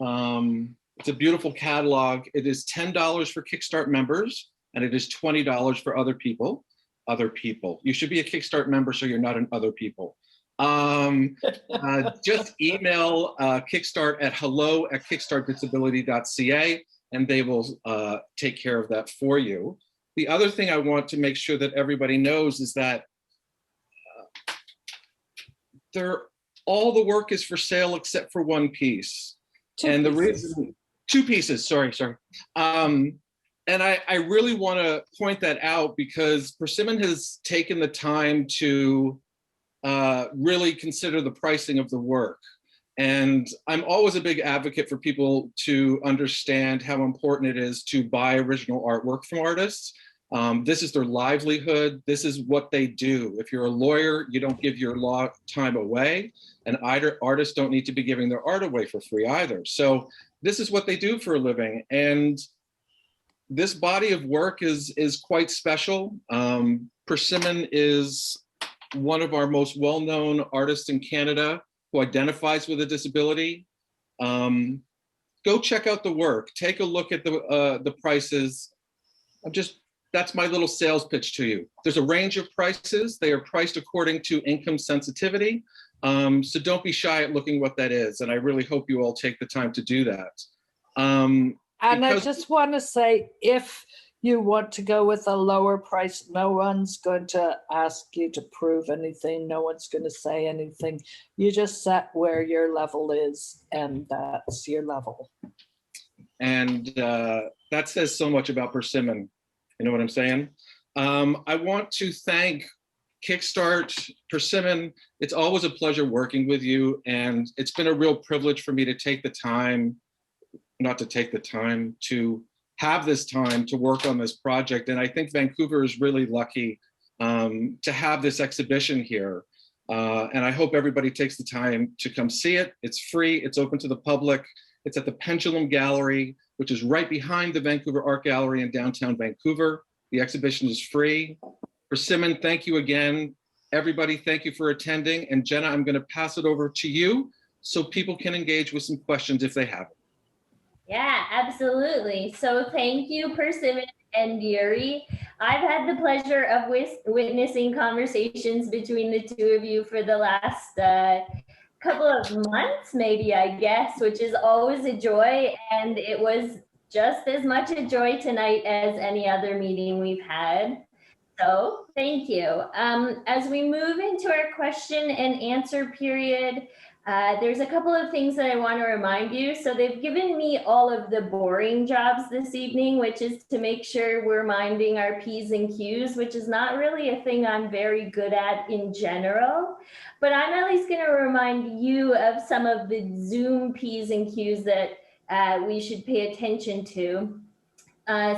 It's a beautiful catalog. It is $10 for Kickstart members, and it is $20 for other people. Other people. You should be a Kickstart member so you're not an other people. Just email Kickstart at hello@kickstartdisability.ca, and they will take care of that for you. The other thing I want to make sure that everybody knows is that all the work is for sale except for one piece. The reason, 2 pieces, sorry. And I really want to point that out because Persimmon has taken the time to really consider the pricing of the work. And I'm always a big advocate for people to understand how important it is to buy original artwork from artists. This is their livelihood. This is what they do. If you're a lawyer, you don't give your law time away, and artists don't need to be giving their art away for free either. So this is what they do for a living. And this body of work is quite special. Persimmon is one of our most well-known artists in Canada who identifies with a disability. Go check out the work. Take a look at the prices. That's my little sales pitch to you. There's a range of prices. They are priced according to income sensitivity. So don't be shy at looking what that is. And I really hope you all take the time to do that. And I just want to say, if you want to go with a lower price, no one's going to ask you to prove anything. No one's going to say anything. You just set where your level is, and that's your level. And that says so much about Persimmon. You know what I'm saying? I want to thank Kickstart, Persimmon. It's always a pleasure working with you. And it's been a real privilege for me to take the time, to have this time to work on this project. And I think Vancouver is really lucky to have this exhibition here. And I hope everybody takes the time to come see it. It's free, it's open to the public. It's at the Pendulum Gallery, which is right behind the Vancouver Art Gallery in downtown Vancouver. The exhibition is free. Persimmon, thank you again. Everybody, thank you for attending. And Jenna, I'm going to pass it over to you so people can engage with some questions if they have it. Yeah, absolutely. So thank you, Persimmon and Yuri. I've had the pleasure of witnessing conversations between the two of you for the last couple of months, maybe, I guess, which is always a joy. And it was just as much a joy tonight as any other meeting we've had. So thank you. As we move into our question and answer period, there's a couple of things that I want to remind you. So they've given me all of the boring jobs this evening, which is to make sure we're minding our P's and Q's, which is not really a thing I'm very good at in general. But I'm at least going to remind you of some of the Zoom P's and Q's that we should pay attention to,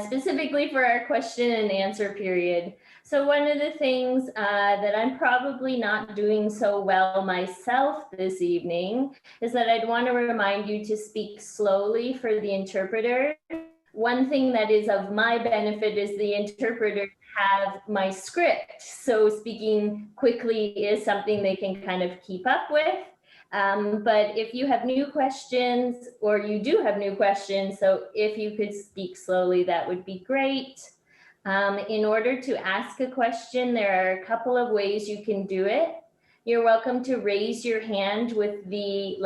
specifically for our question and answer period. So one of the things that I'm probably not doing so well myself this evening is that I'd want to remind you to speak slowly for the interpreter. One thing that is of my benefit is the interpreter have my script. So speaking quickly is something they can kind of keep up with. But if you have new questions, or you do have new questions, so if you could speak slowly, that would be great. In order to ask a question, there are a couple of ways you can do it. You're welcome to raise your hand with the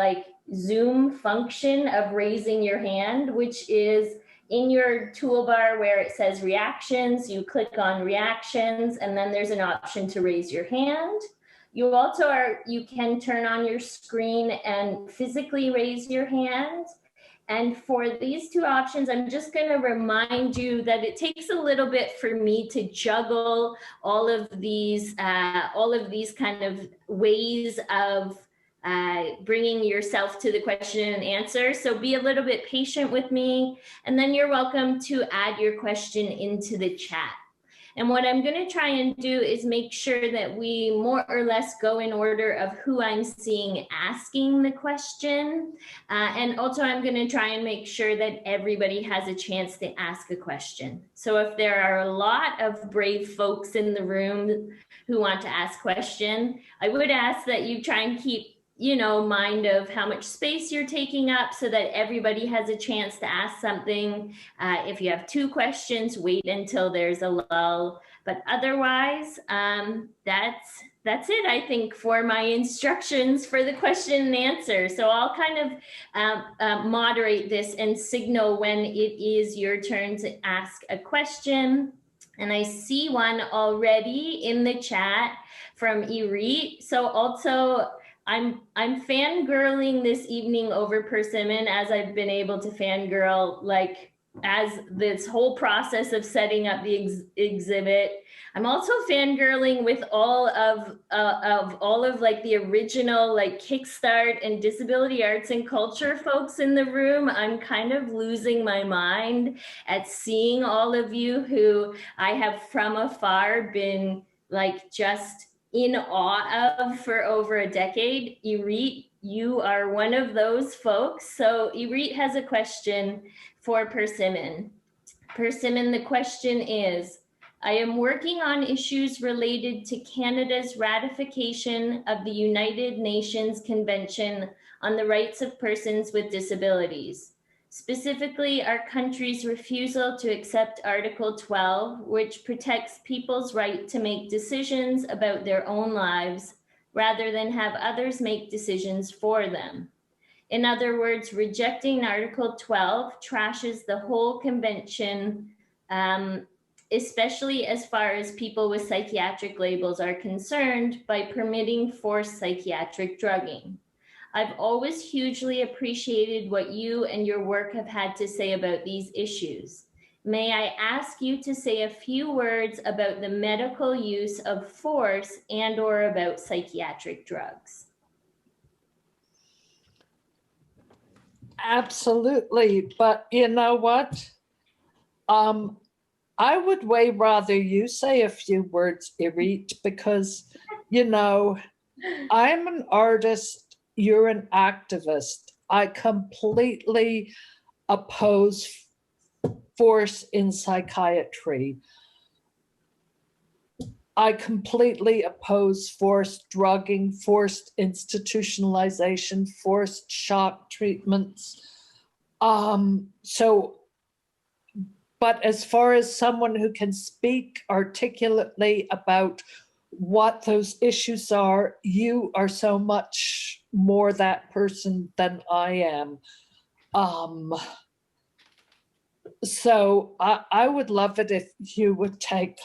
Zoom function of raising your hand, which is in your toolbar where it says reactions. You click on reactions, and then there's an option to raise your hand. You can turn on your screen and physically raise your hand. And for these two options, I'm just going to remind you that it takes a little bit for me to juggle all of these kind of ways of bringing yourself to the question and answer. So be a little bit patient with me. And then you're welcome to add your question into the chat. And what I'm going to try and do is make sure that we more or less go in order of who I'm seeing asking the question. And also I'm going to try and make sure that everybody has a chance to ask a question. So if there are a lot of brave folks in the room who want to ask question, I would ask that you try and keep mind of how much space you're taking up so that everybody has a chance to ask something. If you have two questions, wait until there's a lull. But otherwise, that's it, I think, for my instructions for the question and answer. So I'll kind of moderate this and signal when it is your turn to ask a question. And I see one already in the chat from Yuri. So also, I'm fangirling this evening over Persimmon, as I've been able to fangirl as this whole process of setting up the exhibit. I'm also fangirling with all of the original Kickstart and Disability Arts and Culture folks in the room. I'm kind of losing my mind at seeing all of you who I have from afar been just in awe of for over a decade. Yuri, you are one of those folks. So Yuri has a question for Persimmon. Persimmon, the question is, I am working on issues related to Canada's ratification of the United Nations Convention on the Rights of Persons with Disabilities. Specifically, our country's refusal to accept Article 12, which protects people's right to make decisions about their own lives rather than have others make decisions for them. In other words, rejecting Article 12 trashes the whole convention, especially as far as people with psychiatric labels are concerned, by permitting forced psychiatric drugging. I've always hugely appreciated what you and your work have had to say about these issues. May I ask you to say a few words about the medical use of force and/or about psychiatric drugs? Absolutely, but you know what? I would way rather you say a few words, Reid, because, I'm an artist. You're an activist. I completely oppose force in psychiatry. I completely oppose forced drugging, forced institutionalization, forced shock treatments. But as far as someone who can speak articulately about what those issues are, you are so much more that person than I am. So I would love it if you would take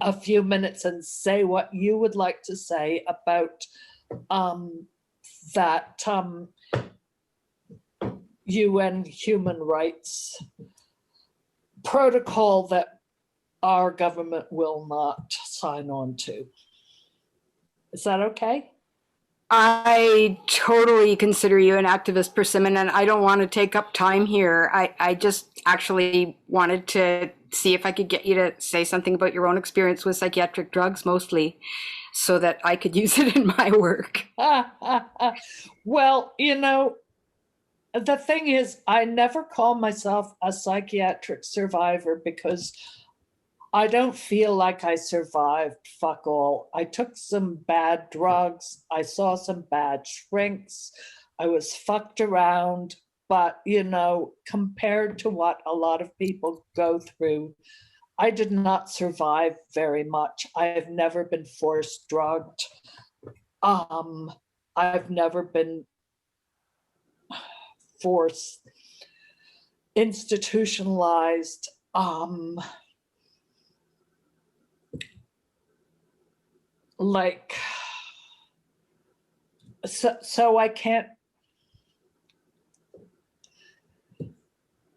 a few minutes and say what you would like to say about that UN human rights protocol that our government will not sign on to. Is that okay? I totally consider you an activist, Persimmon, and I don't want to take up time here. I just actually wanted to see if I could get you to say something about your own experience with psychiatric drugs, mostly, so that I could use it in my work. Well, the thing is, I never call myself a psychiatric survivor because I don't feel like I survived, fuck all. I took some bad drugs. I saw some bad shrinks. I was fucked around. But, you know, compared to what a lot of people go through, I did not survive very much. I've never been force drugged. I've never been force institutionalized. Like, so I can't,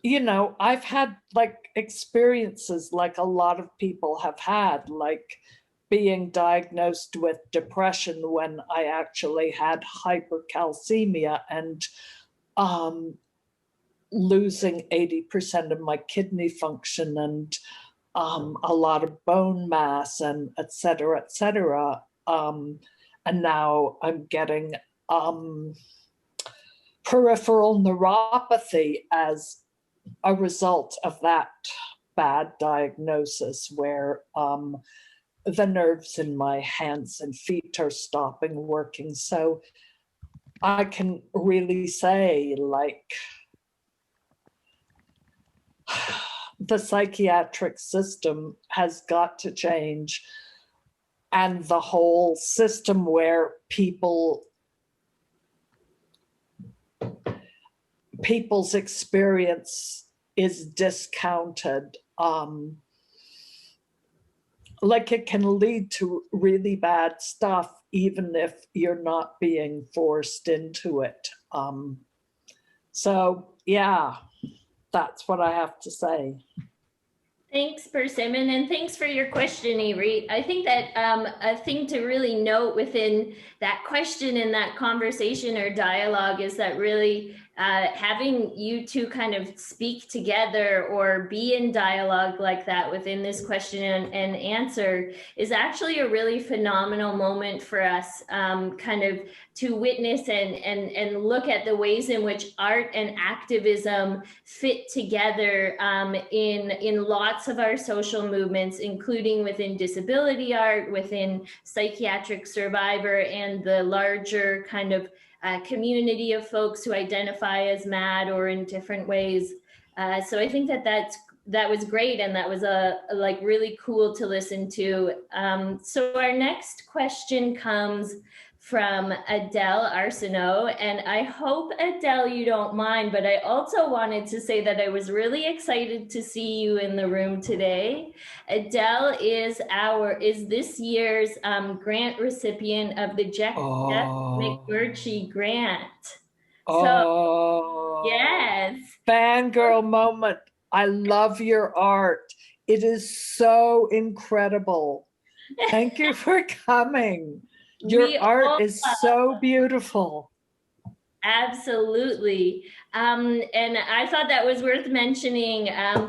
you know, I've had like experiences like a lot of people have had, like being diagnosed with depression when I actually had hypercalcemia and losing 80% of my kidney function and a lot of bone mass and et cetera, et cetera. And now I'm getting peripheral neuropathy as a result of that bad diagnosis, where the nerves in my hands and feet are stopping working. So I can really say, like, the psychiatric system has got to change, and the whole system where people's experience is discounted. Like, it can lead to really bad stuff, even if you're not being forced into it. So yeah, that's what I have to say. Thanks, Persimmon, and thanks for your question, Yuri. I think that a thing to really note within that question and that conversation or dialogue is that really having you two kind of speak together or be in dialogue like that within this question and answer is actually a really phenomenal moment for us, kind of to witness and look at the ways in which art and activism fit together in lots of our social movements, including within disability art, within psychiatric survivor, and the larger kind of community of folks who identify as MAD or in different ways. So I think that was great, and that was like really cool to listen to. So our next question comes from Adele Arsenault, and I hope, Adele, you don't mind, but I also wanted to say that I was really excited to see you in the room today. Adele is this year's grant recipient of the Jeff Mcmurty grant. So, yes. Fangirl moment. I love your art. It is so incredible. Thank you for coming. Your art is so beautiful. Absolutely. And I thought that was worth mentioning,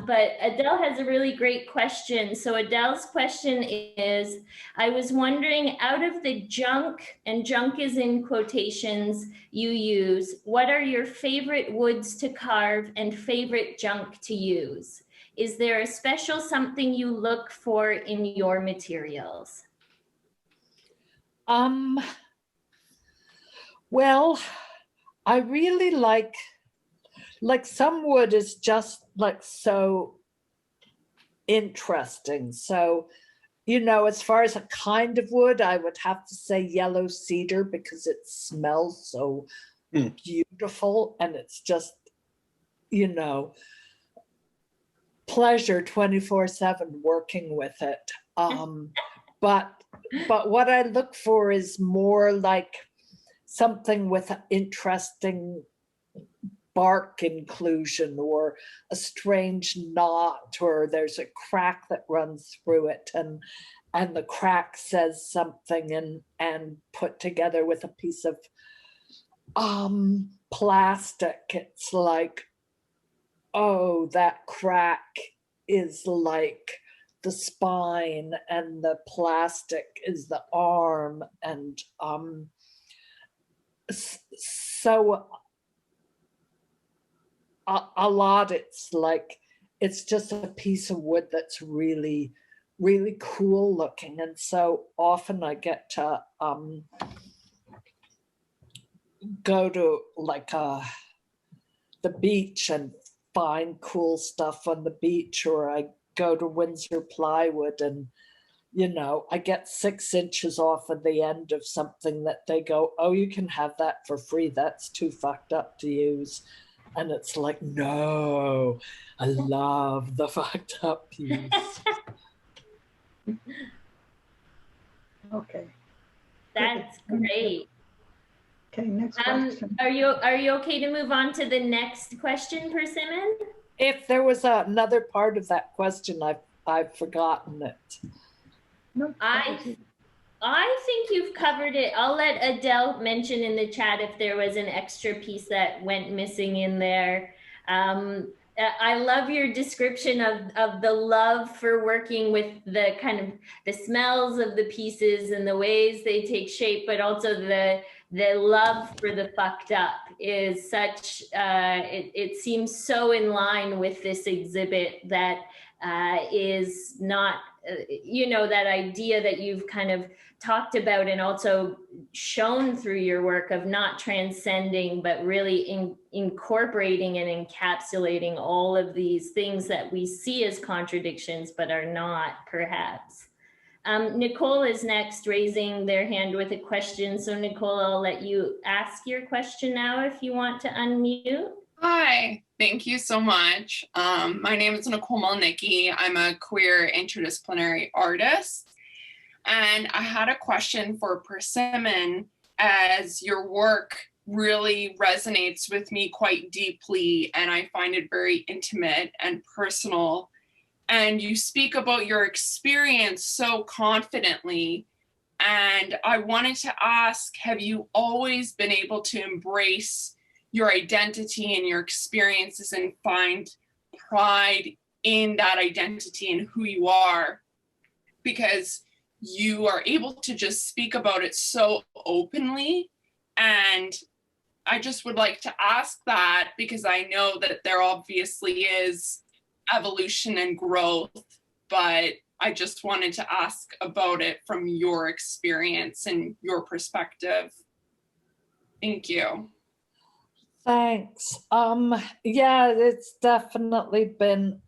but Adele has a really great question. So Adele's question is, I was wondering, out of the junk, and junk is in quotations, you use, what are your favorite woods to carve and favorite junk to use? Is there a special something you look for in your materials? Well, I really like some wood is just like so interesting. So, you know, as far as a kind of wood, I would have to say yellow cedar because it smells so beautiful, and it's just, you know, pleasure 24/7 working with it. But what I look for is more like something with an interesting bark inclusion or a strange knot, or there's a crack that runs through it, and the crack says something, and put together with a piece of plastic, it's like, oh, that crack is like the spine and the plastic is the arm, and so a lot, it's like, it's just a piece of wood that's really really cool looking. And so often I get to go to like the beach and find cool stuff on the beach, or I go to Windsor Plywood and, you know, I get 6 inches off of the end of something that they go, oh, you can have that for free. That's too fucked up to use. And it's like, no, I love the fucked up piece. Okay. That's great. Okay, next question. Are you okay to move on to the next question, Persimmon? If there was another part of that question, I've forgotten it. No, I think you've covered it. I'll let Adele mention in the chat if there was an extra piece that went missing in there. I love your description of the love for working with the kind of the smells of the pieces and the ways they take shape, but also the love for the fucked up is such, it seems so in line with this exhibit that is not, you know, that idea that you've kind of talked about and also shown through your work of not transcending, but really incorporating and encapsulating all of these things that we see as contradictions, but are not perhaps. Nicole is next, raising their hand with a question. So Nicole, I'll let you ask your question now if you want to unmute. Hi, thank you so much. My name is Nicole Malnicki. I'm a queer interdisciplinary artist. And I had a question for Persimmon, as your work really resonates with me quite deeply, and I find it very intimate and personal. And you speak about your experience so confidently. And I wanted to ask, have you always been able to embrace your identity and your experiences and find pride in that identity and who you are? Because you are able to just speak about it so openly. And I just would like to ask that, because I know that there obviously is evolution and growth, but I just wanted to ask about it from your experience and your perspective. Thank you. Thanks. Yeah, it's definitely been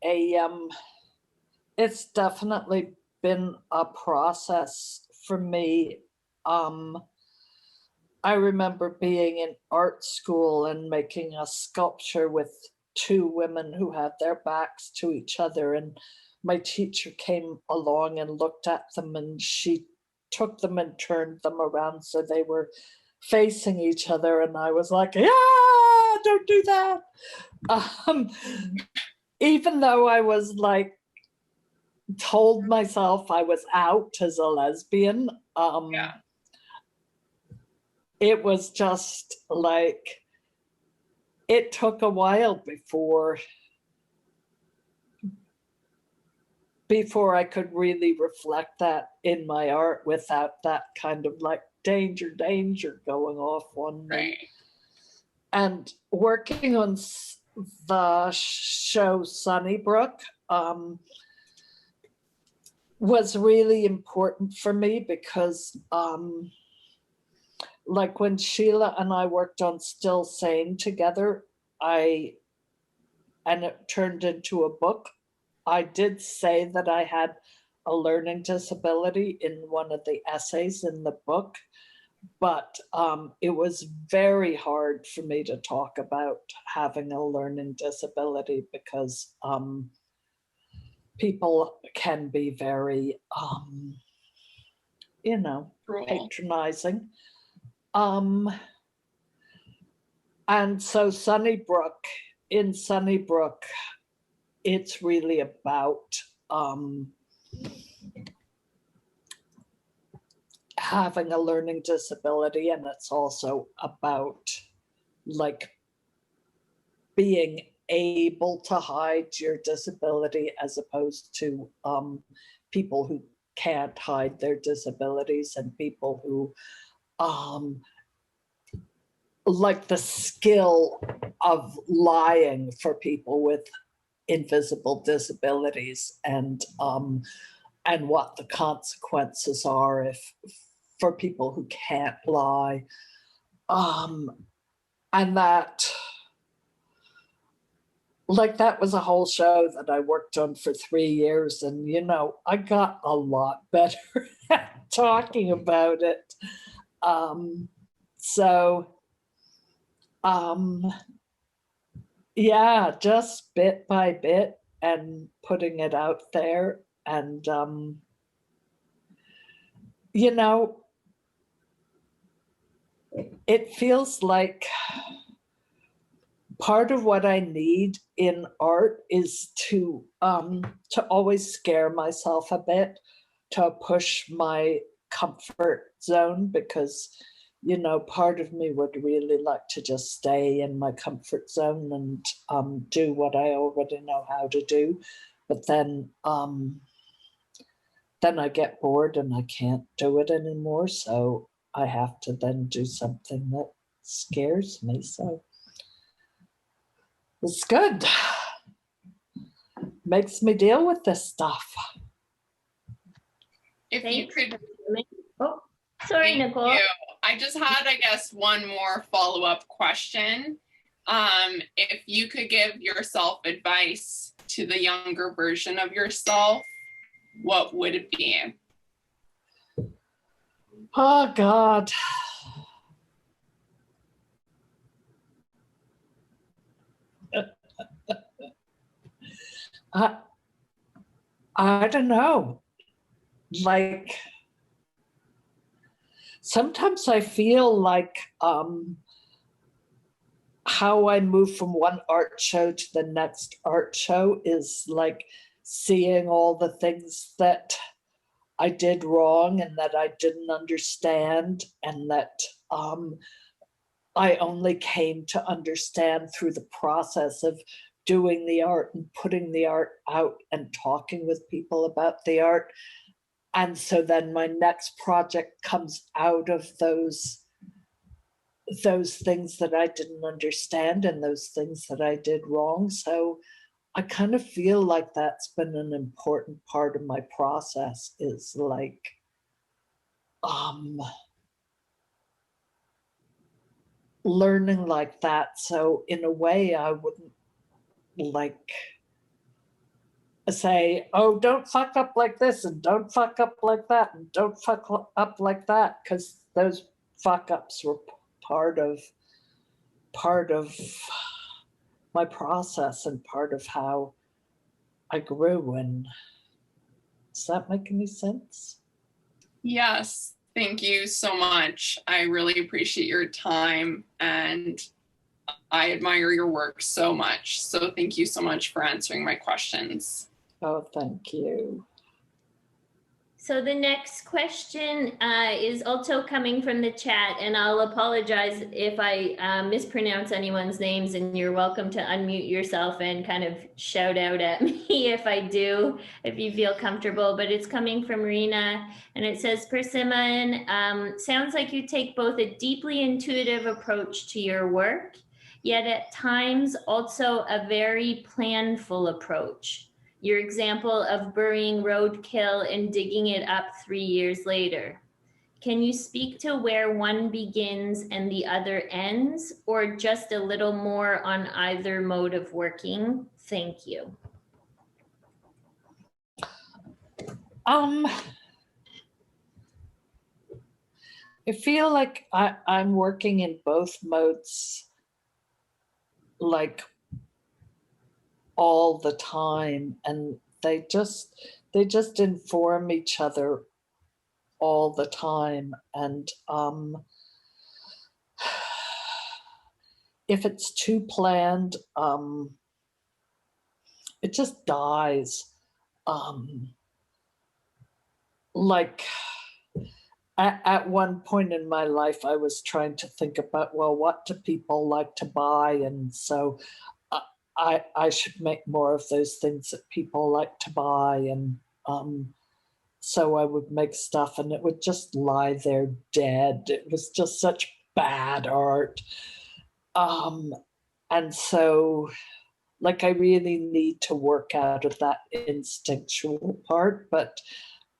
a process for me. I remember being in art school and making a sculpture with 2 women who had their backs to each other, and my teacher came along and looked at them, and she took them and turned them around so they were facing each other, and I was like, yeah, don't do that. Even though I was like told myself I was out as a lesbian, Yeah. It was just like, it took a while before I could really reflect that in my art without that kind of like danger going off on me. Right. And working on the show Sunnybrook was really important for me, because like when Sheila and I worked on Still Sane together, and it turned into a book, I did say that I had a learning disability in one of the essays in the book, but it was very hard for me to talk about having a learning disability, because people can be very, you know, Cool. patronizing. And so in Sunnybrook, it's really about having a learning disability, and it's also about like being able to hide your disability, as opposed to people who can't hide their disabilities, and people who like the skill of lying for people with invisible disabilities, and and what the consequences are if for people who can't lie. And that, like, that was a whole show that I worked on for 3 years, and you know, I got a lot better at talking about it. Yeah, just bit by bit and putting it out there. And, you know, it feels like part of what I need in art is to always scare myself a bit, to push my comfort zone, because, you know, part of me would really like to just stay in my comfort zone and do what I already know how to do. But then I get bored and I can't do it anymore. So I have to then do something that scares me. So it's good. Makes me deal with this stuff. If you could, Oh, sorry, thank Nicole. you. I just had, I guess, one more follow-up question. If you could give yourself advice to the younger version of yourself, what would it be? Oh, God. I don't know. Like, sometimes I feel like how I move from one art show to the next art show is like seeing all the things that I did wrong and that I didn't understand, and that I only came to understand through the process of doing the art and putting the art out and talking with people about the art. And so then my next project comes out of those things that I didn't understand and those things that I did wrong. So I kind of feel like that's been an important part of my process, is like learning like that. So in a way, I wouldn't like say, oh, don't fuck up like this and don't fuck up like that and don't fuck up like that, because those fuck ups were part of my process and part of how I grew. And does that make any sense? Yes, thank you so much. I really appreciate your time and I admire your work so much. So thank you so much for answering my questions. Oh, thank you. So the next question is also coming from the chat, and I'll apologize if I mispronounce anyone's names, and you're welcome to unmute yourself and kind of shout out at me if I do, if you feel comfortable. But it's coming from Rena, and it says, Persimmon, sounds like you take both a deeply intuitive approach to your work, yet at times also a very planful approach. Your example of burying roadkill and digging it up 3 years later. Can you speak to where one begins and the other ends, or just a little more on either mode of working? Thank you. I feel like I'm working in both modes, like all the time, and they just inform each other all the time. And if it's too planned, it just dies. Like at one point in my life, I was trying to think about, well, what do people like to buy? And so I should make more of those things that people like to buy. And so I would make stuff and it would just lie there dead. It was just such bad art. And so, like, I really need to work out of that instinctual part, but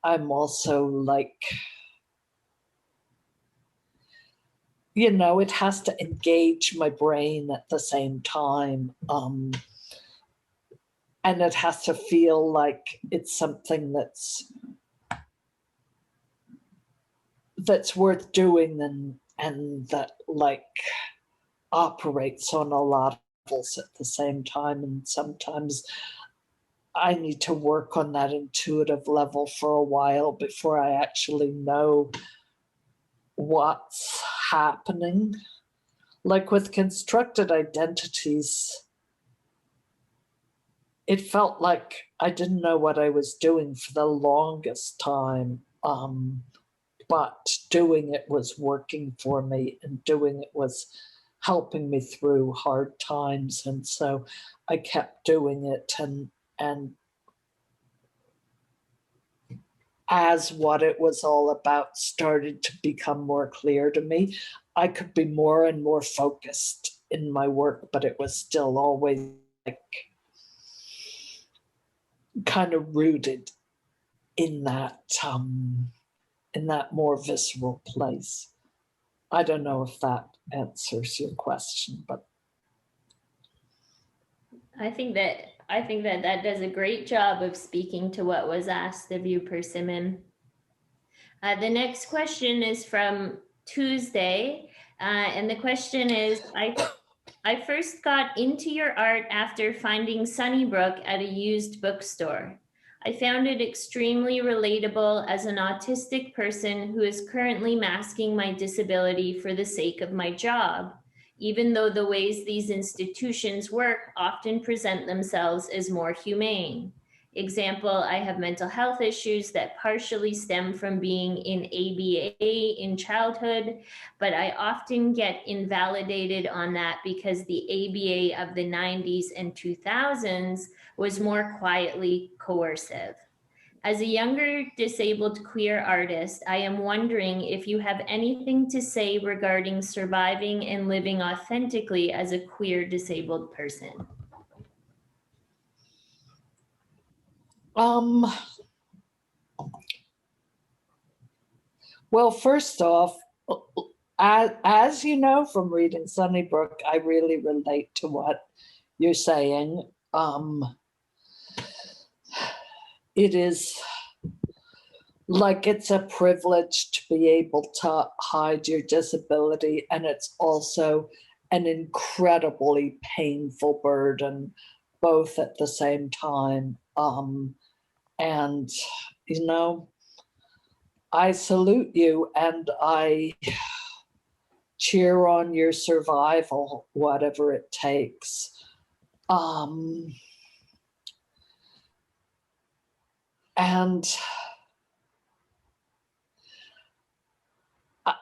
I'm also like, you know, it has to engage my brain at the same time. And it has to feel like it's something that's worth doing and that like operates on a lot of levels at the same time. And sometimes I need to work on that intuitive level for a while before I actually know what's happening. Like with constructed identities, it felt like I didn't know what I was doing for the longest time, but doing it was working for me, and doing it was helping me through hard times. And so I kept doing it, and as what it was all about started to become more clear to me, I could be more and more focused in my work, but it was still always like kind of rooted in that more visceral place. I don't know if that answers your question, but I think that does a great job of speaking to what was asked of you, Persimmon. The next question is from Tuesday, and the question is, I first got into your art after finding Sunnybrook at a used bookstore. I found it extremely relatable as an autistic person who is currently masking my disability for the sake of my job, even though the ways these institutions work often present themselves as more humane. Example, I have mental health issues that partially stem from being in ABA in childhood, but I often get invalidated on that because the ABA of the 90s and 2000s was more quietly coercive. As a younger disabled queer artist, I am wondering if you have anything to say regarding surviving and living authentically as a queer disabled person. Well, first off, as you know from reading Sunnybrook, I really relate to what you're saying. It is like it's a privilege to be able to hide your disability, and it's also an incredibly painful burden, both at the same time. And, you know, I salute you and I cheer on your survival, whatever it takes. And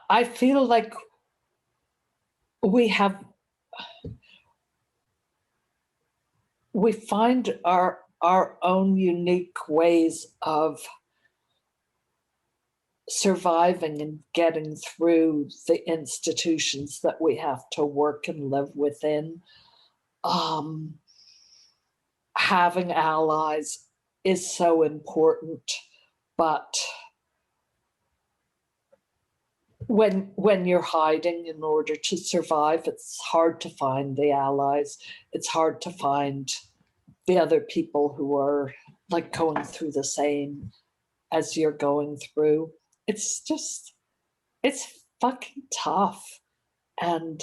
I feel like we find our own unique ways of surviving and getting through the institutions that we have to work and live within. Having allies is so important, but when you're hiding in order to survive, it's hard to find the allies. It's hard to find the other people who are like going through the same as you're going through. It's fucking tough. And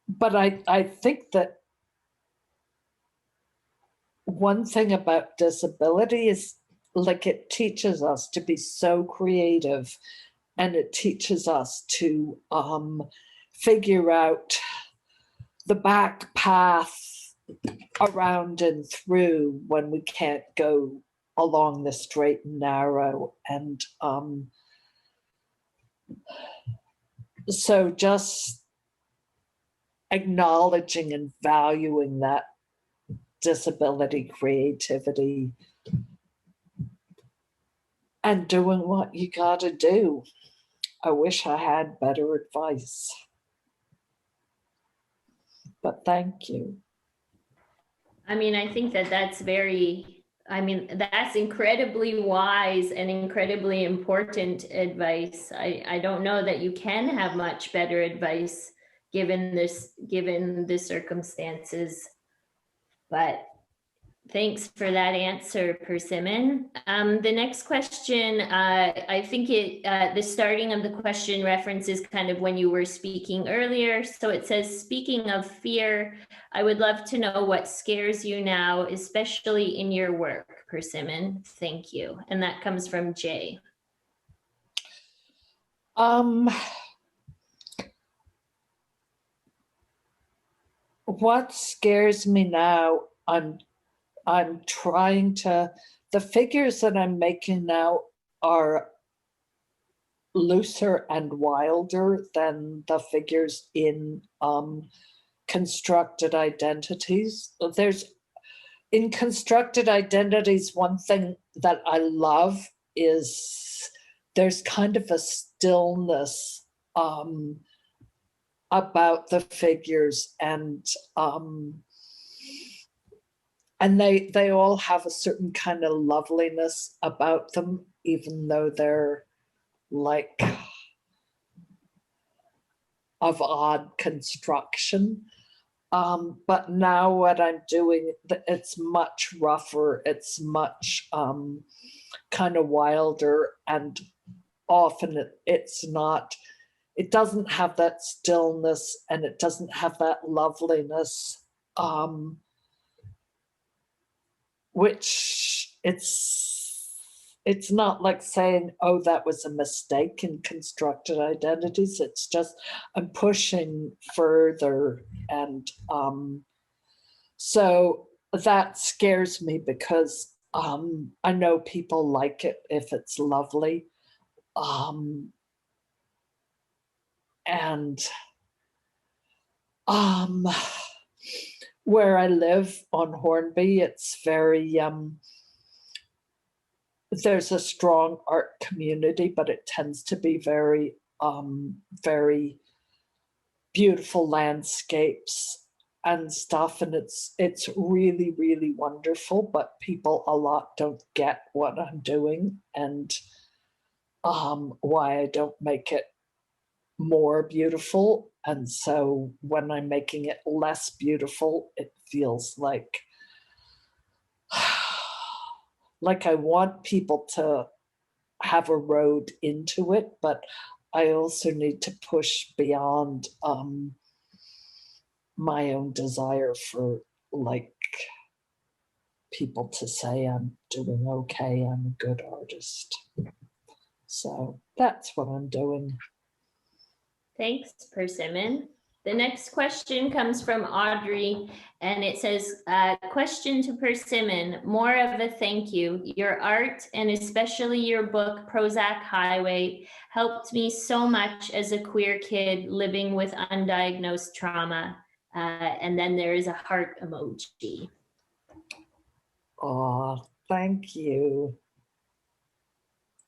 but I think that one thing about disability is like it teaches us to be so creative, and it teaches us to figure out the back path around and through when we can't go along the straight and narrow. And so just acknowledging and valuing that disability creativity and doing what you gotta do. I wish I had better advice, but thank you. I mean, I think that that's very I mean, that's incredibly wise and incredibly important advice. I don't know that you can have much better advice given the circumstances, but thanks for that answer, Persimmon. The next question, I think the starting of the question references kind of when you were speaking earlier. So it says, speaking of fear, I would love to know what scares you now, especially in your work, Persimmon. Thank you. And that comes from Jay. What scares me now, I'm trying to, the figures that I'm making now are looser and wilder than the figures in constructed identities. In constructed identities, one thing that I love is there's kind of a stillness about the figures, and they all have a certain kind of loveliness about them, even though they're like of odd construction. But now what I'm doing, it's much rougher, it's much kind of wilder, and often it doesn't have that stillness, and it doesn't have that loveliness, which it's not like saying, oh, that was a mistake in constructed identities. It's just I'm pushing further, and so that scares me because I know people like it if it's lovely, and where I live on Hornby, it's very there's a strong art community, but it tends to be very very beautiful landscapes and stuff, and it's really, really wonderful, but people a lot don't get what I'm doing and why I don't make it more beautiful. And so when I'm making it less beautiful, it feels like I want people to have a road into it, but I also need to push beyond my own desire for like people to say I'm doing okay, I'm a good artist. So that's what I'm doing. Thanks, Persimmon. The next question comes from Audrey, and it says, question to Persimmon, more of a thank you. Your art, and especially your book, Prozac Highway, helped me so much as a queer kid living with undiagnosed trauma. And then there is a heart emoji. Oh, thank you.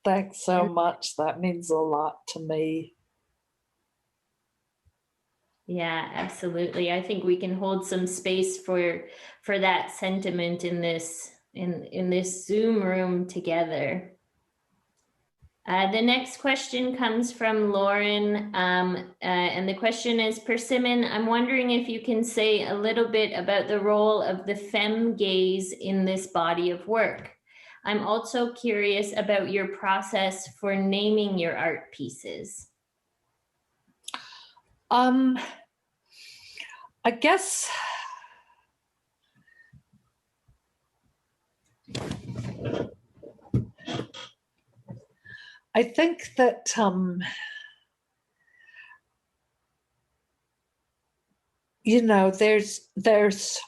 Thanks so much. That means a lot to me. Yeah, absolutely. I think we can hold some space for that sentiment in this Zoom room together. The next question comes from Lauren, and the question is, Persimmon, I'm wondering if you can say a little bit about the role of the femme gaze in this body of work. I'm also curious about your process for naming your art pieces. I guess I think that you know, there's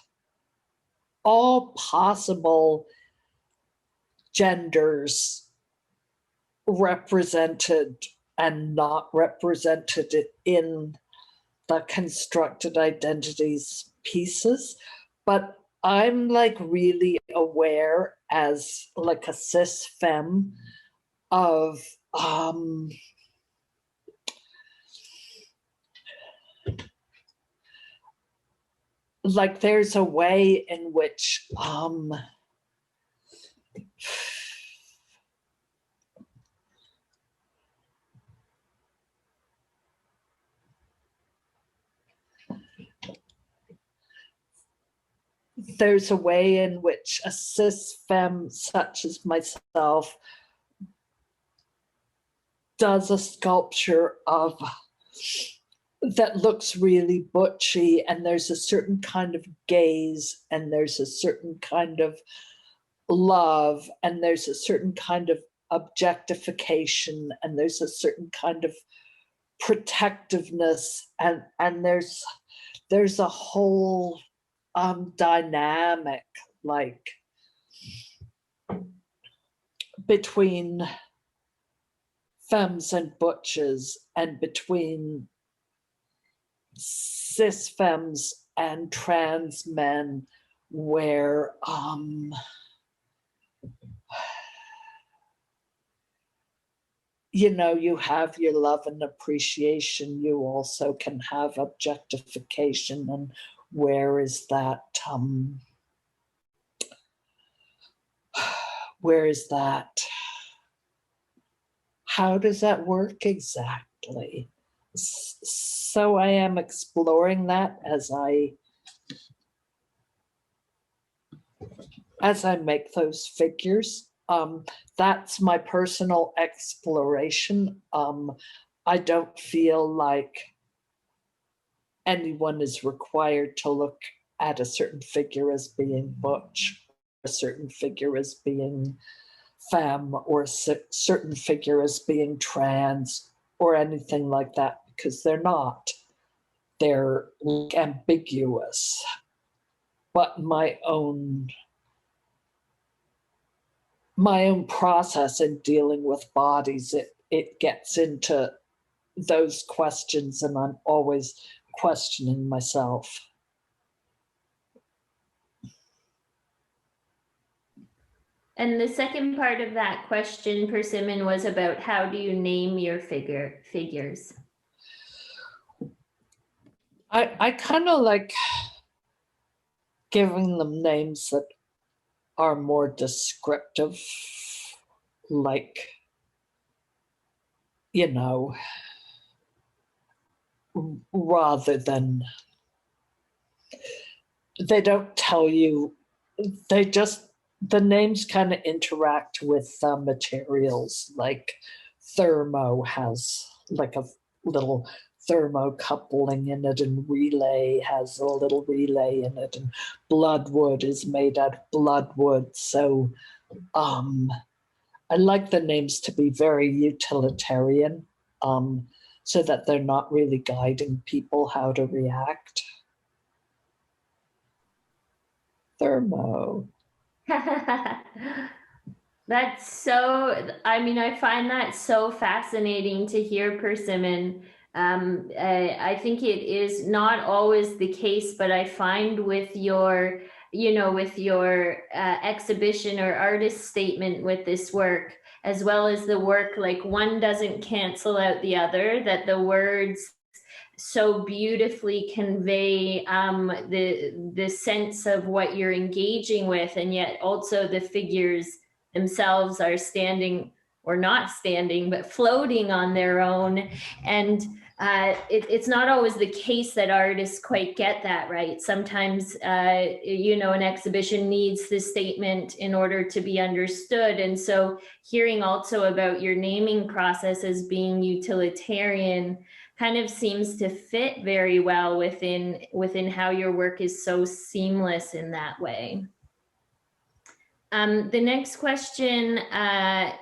all possible genders represented and not represented in the constructed identities pieces, but I'm like really aware as like a cis femme of like there's a way in which there's a way in which a cis femme such as myself does a sculpture of that looks really butchy, and there's a certain kind of gaze, and there's a certain kind of love, and there's a certain kind of objectification, and there's a certain kind of protectiveness, and there's a whole dynamic, like, between femmes and butches, and between cis femmes and trans men, where you know, you have your love and appreciation, you also can have objectification. And where is that where is that? How does that work exactly? So I am exploring that as I make those figures. That's my personal exploration. I don't feel like anyone is required to look at a certain figure as being butch, a certain figure as being femme, or a certain figure as being trans, or anything like that, because they're not. They're ambiguous. But my own process in dealing with bodies, it gets into those questions, and I'm always questioning myself. And the second part of that question, Persimmon, was about how do you name your figures? I kind of like giving them names that are more descriptive, like, you know, rather than, they don't tell you, the names kind of interact with materials, like thermo has like a little thermocoupling in it, and relay has a little relay in it, and bloodwood is made out of bloodwood. So I like the names to be very utilitarian, so that they're not really guiding people how to react. Thermo. That's so, I mean, I find that so fascinating to hear, Persimmon. I think it is not always the case, but I find with your, with your exhibition or artist statement with this work, as well as the work, like one doesn't cancel out the other, that the words so beautifully convey the sense of what you're engaging with, and yet also the figures themselves are standing, or not standing, but floating on their own. And it's not always the case that artists quite get that right. Sometimes, an exhibition needs this statement in order to be understood. And so hearing also about your naming process as being utilitarian kind of seems to fit very well within how your work is so seamless in that way. The next question, the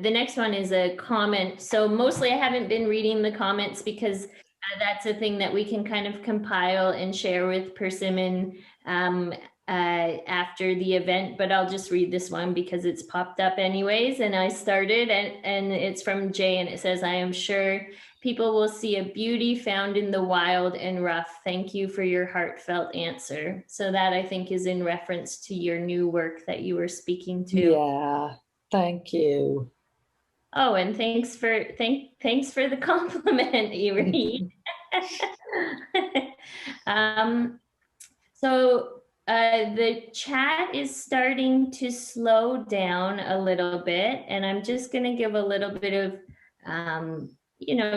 next one is a comment. So mostly I haven't been reading the comments because that's a thing that we can kind of compile and share with Persimmon after the event, but I'll just read this one because it's popped up anyways. And I started, and it's from Jay, and it says, I am sure people will see a beauty found in the wild and rough. Thank you for your heartfelt answer. So that, I think, is in reference to your new work that you were speaking to. Yeah, thank you. Oh, and thanks for the compliment, Yuri. The chat is starting to slow down a little bit, and I'm just going to give a little bit of,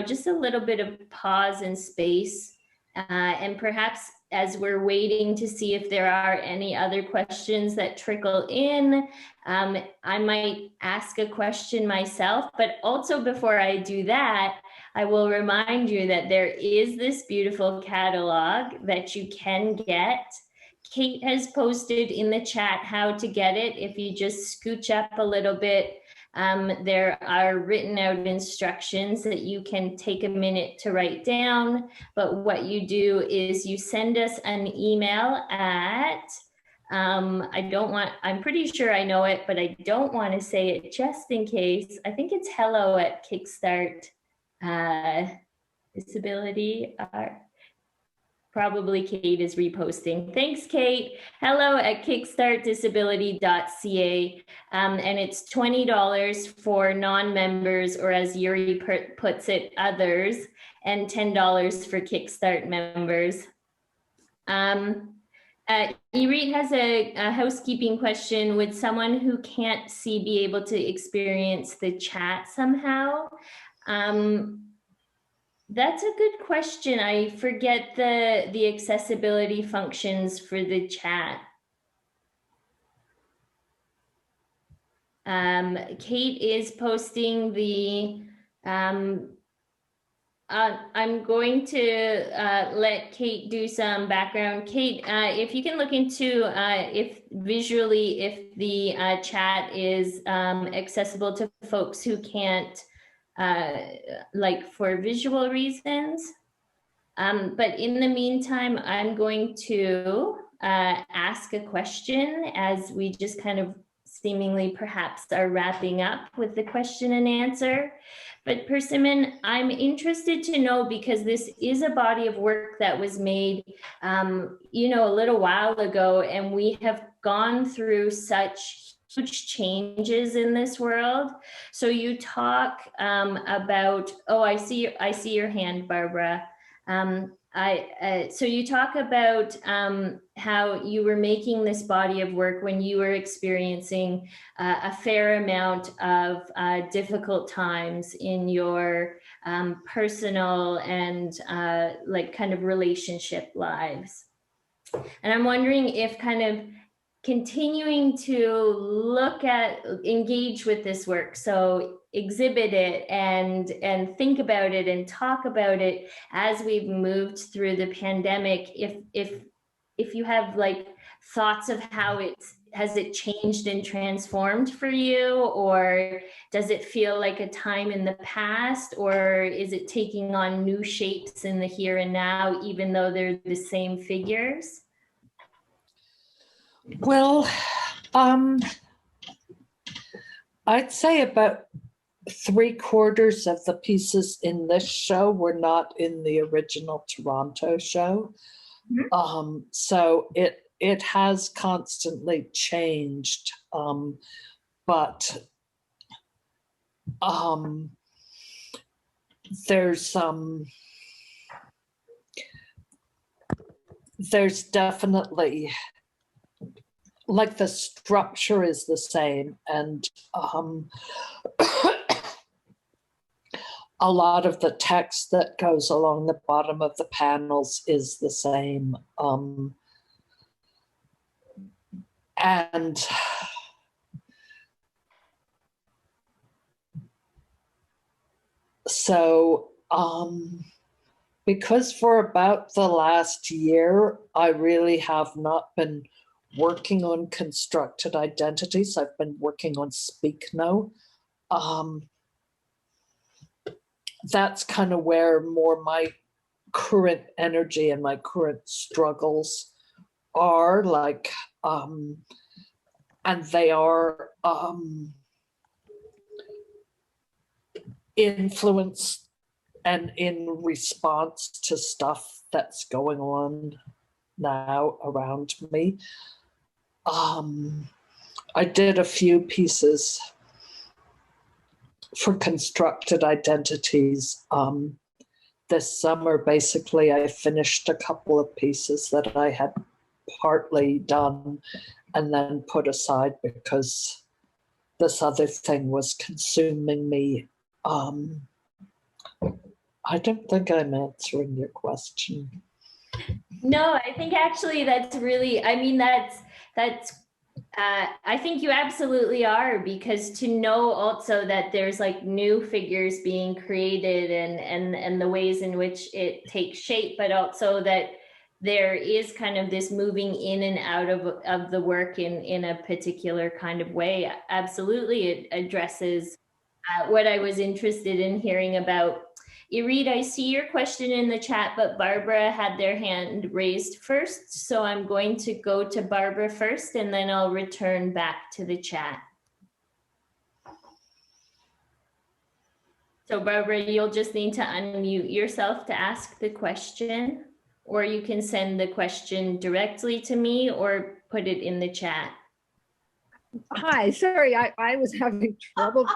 just a little bit of pause and space, and perhaps as we're waiting to see if there are any other questions that trickle in, I might ask a question myself, but also before I do that, I will remind you that there is this beautiful catalog that you can get. Kate has posted in the chat how to get it. If you just scooch up a little bit, there are written out instructions that you can take a minute to write down. But what you do is you send us an email at, I'm pretty sure I know it, but I don't want to say it just in case. I think it's hello@Kickstart Disability Art. Probably Kate is reposting. Thanks, Kate. hello@kickstartdisability.ca. And it's $20 for non-members, or as Yuri puts it, others, and $10 for Kickstart members. Reid has a housekeeping question. Would someone who can't see be able to experience the chat somehow? That's a good question. I forget the accessibility functions for the chat. Kate is posting the, I'm going to let Kate do some background. Kate, if you can look into if the chat is accessible to folks who can't, like for visual reasons. But in the meantime, I'm going to ask a question as we just kind of seemingly perhaps are wrapping up with the question and answer. But Persimmon, I'm interested to know, because this is a body of work that was made, you know, a little while ago, and we have gone through such huge changes in this world. So you talk about, oh, I see your hand, Barbara. So you talk about how you were making this body of work when you were experiencing a fair amount of difficult times in your personal and like kind of relationship lives. And I'm wondering if kind of continuing to engage with this work, so exhibit it and think about it and talk about it as we've moved through the pandemic, if you have like thoughts of how has it changed and transformed for you, or does it feel like a time in the past, or is it taking on new shapes in the here and now, even though they're the same figures? Well, I'd say about 3/4 of the pieces in this show were not in the original Toronto show. Mm-hmm. So it has constantly changed, but there's definitely, like, the structure is the same, and a lot of the text that goes along the bottom of the panels is the same. And so, because for about the last year, I really have not been working on constructed identities. I've been working on Speak No. That's kind of where more my current energy and my current struggles are, like, and they are influenced and in response to stuff that's going on now around me. I did a few pieces for constructed identities this summer. Basically, I finished a couple of pieces that I had partly done and then put aside because this other thing was consuming me. I don't think I'm answering your question. No, I think actually that's really, I mean, I think you absolutely are, because to know also that there's like new figures being created and the ways in which it takes shape, but also that there is kind of this moving in and out of the work in a particular kind of way. Absolutely, it addresses what I was interested in hearing about. Reid, I see your question in the chat, but Barbara had their hand raised first. So I'm going to go to Barbara first, and then I'll return back to the chat. So Barbara, you'll just need to unmute yourself to ask the question, or you can send the question directly to me or put it in the chat. Hi, sorry, I was having trouble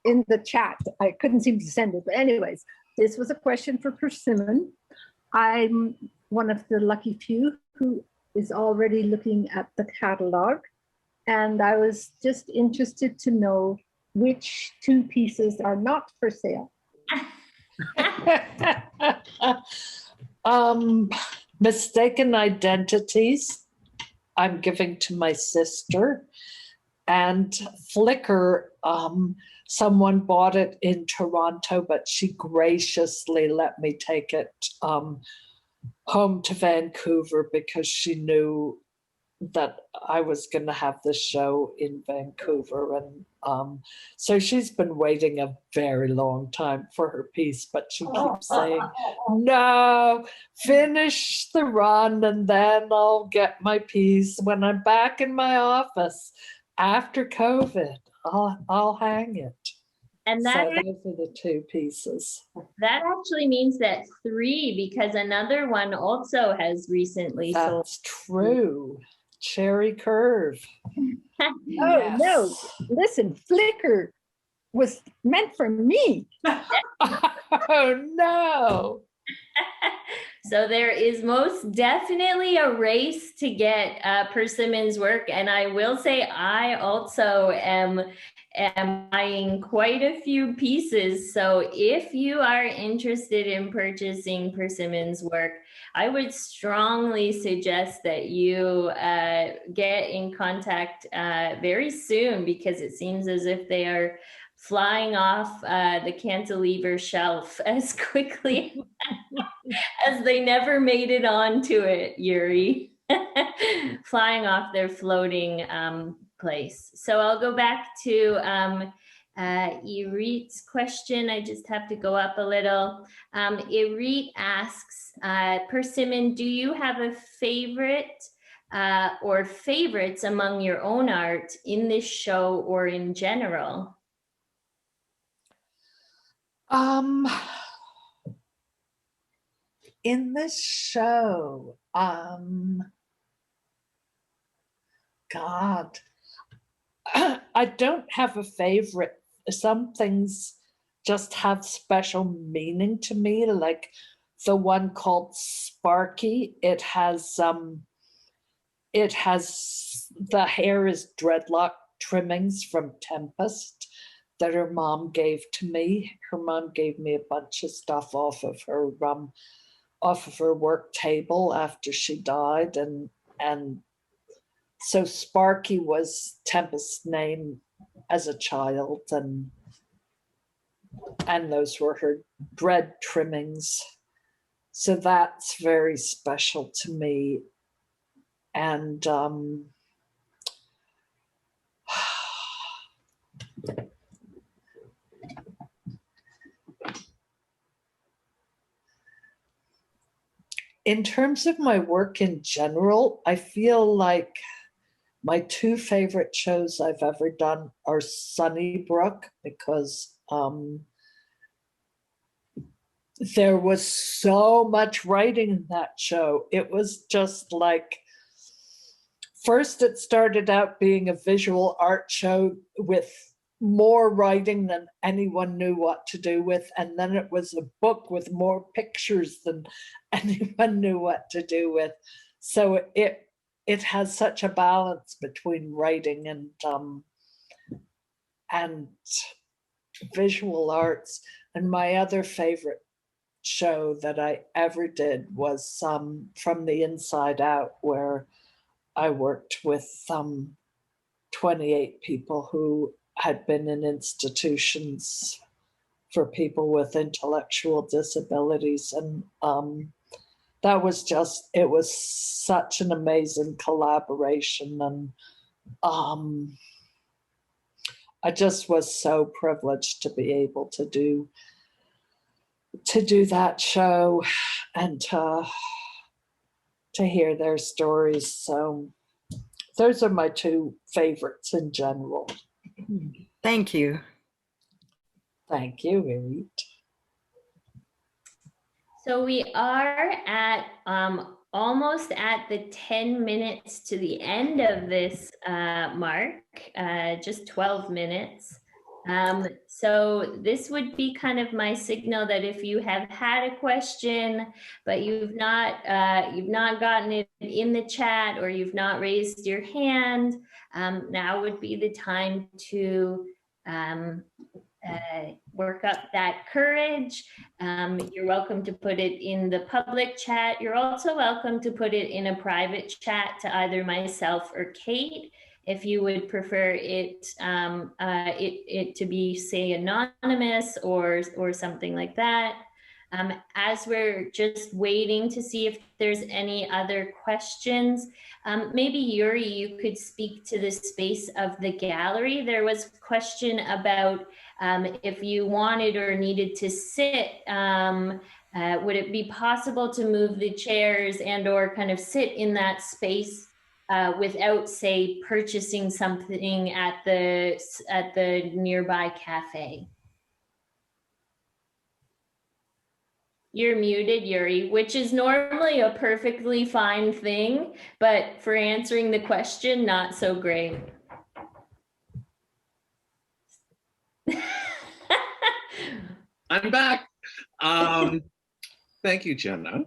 in the chat. I couldn't seem to send it, but anyways, this was a question for Persimmon. I'm one of the lucky few who is already looking at the catalog, and I was just interested to know which two pieces are not for sale. Mistaken Identities, I'm giving to my sister, and Flickr, someone bought it in Toronto, but she graciously let me take it home to Vancouver because she knew that I was going to have the show in Vancouver. And so she's been waiting a very long time for her piece, but she keeps saying, no, finish the run and then I'll get my piece when I'm back in my office after COVID. I'll hang it. And that, so those are the two pieces. That actually means that 3, because another one also has recently sold. That's true. Cherry Curve. Oh, Yes. no, listen, Flickr was meant for me. Oh, no. So there is most definitely a race to get Persimmon's work. And I will say I also am buying quite a few pieces. So if you are interested in purchasing Persimmon's work, I would strongly suggest that you get in contact very soon, because it seems as if they are flying off the cantilever shelf as quickly as they never made it onto it, Yuri. Flying off their floating place. So I'll go back to Yuri's question. I just have to go up a little. Yuri asks, Persimmon, do you have a favorite or favorites among your own art in this show or in general? In this show, God, I don't have a favorite. Some things just have special meaning to me, like the one called Sparky. It has the hair is dreadlock trimmings from Tempest that her mom gave to me. Her mom gave me a bunch of stuff off of her work table after she died, and so Sparky was Tempest's name as a child, and those were her dread trimmings. So that's very special to me. And in terms of my work in general, I feel like my 2 favorite shows I've ever done are Sunnybrook, because there was so much writing in that show. It was just like, first it started out being a visual art show with more writing than anyone knew what to do with, and then it was a book with more pictures than anyone knew what to do with. So it has such a balance between writing and visual arts. And my other favorite show that I ever did was From the Inside Out, where I worked with 28 people who had been in institutions for people with intellectual disabilities. And that was just, it was such an amazing collaboration. And I just was so privileged to be able to do that show and to hear their stories. So those are my two favorites in general. Thank you. Thank you, Reid. So we are at almost at the 10 minutes to the end of this mark, just 12 minutes. So this would be kind of my signal that if you have had a question, but you've not gotten it in the chat or you've not raised your hand, now would be the time to work up that courage. You're welcome to put it in the public chat. You're also welcome to put it in a private chat to either myself or Kate, if you would prefer it to be, say, anonymous or something like that. As we're just waiting to see if there's any other questions, maybe Yuri, you could speak to the space of the gallery. There was a question about if you wanted or needed to sit, would it be possible to move the chairs and or kind of sit in that space without, say, purchasing something at the nearby cafe? You're muted, Yuri, which is normally a perfectly fine thing, but for answering the question, not so great. I'm back. Thank you, Jenna.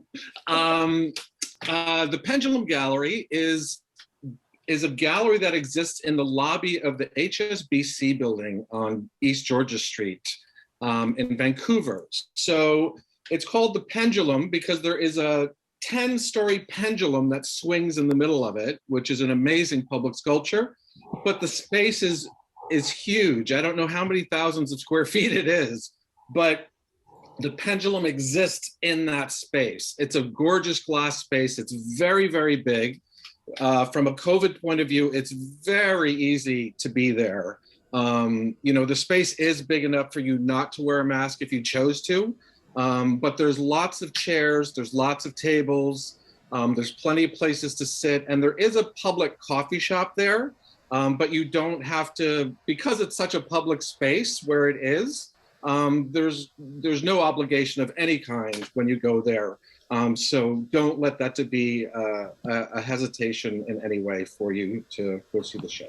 The Pendulum Gallery is a gallery that exists in the lobby of the HSBC building on East Georgia Street in Vancouver. So it's called the Pendulum because there is a 10-story pendulum that swings in the middle of it, which is an amazing public sculpture, but the space is huge. I don't know how many thousands of square feet it is, but the pendulum exists in that space. It's a gorgeous glass space. It's very, very big. From a COVID point of view, it's very easy to be there. You know, the space is big enough for you not to wear a mask if you chose to, but there's lots of chairs, there's lots of tables, there's plenty of places to sit, and there is a public coffee shop there, but you don't have to, because it's such a public space where it is, there's no obligation of any kind when you go there. So don't let that to be a hesitation in any way for you to go see the show.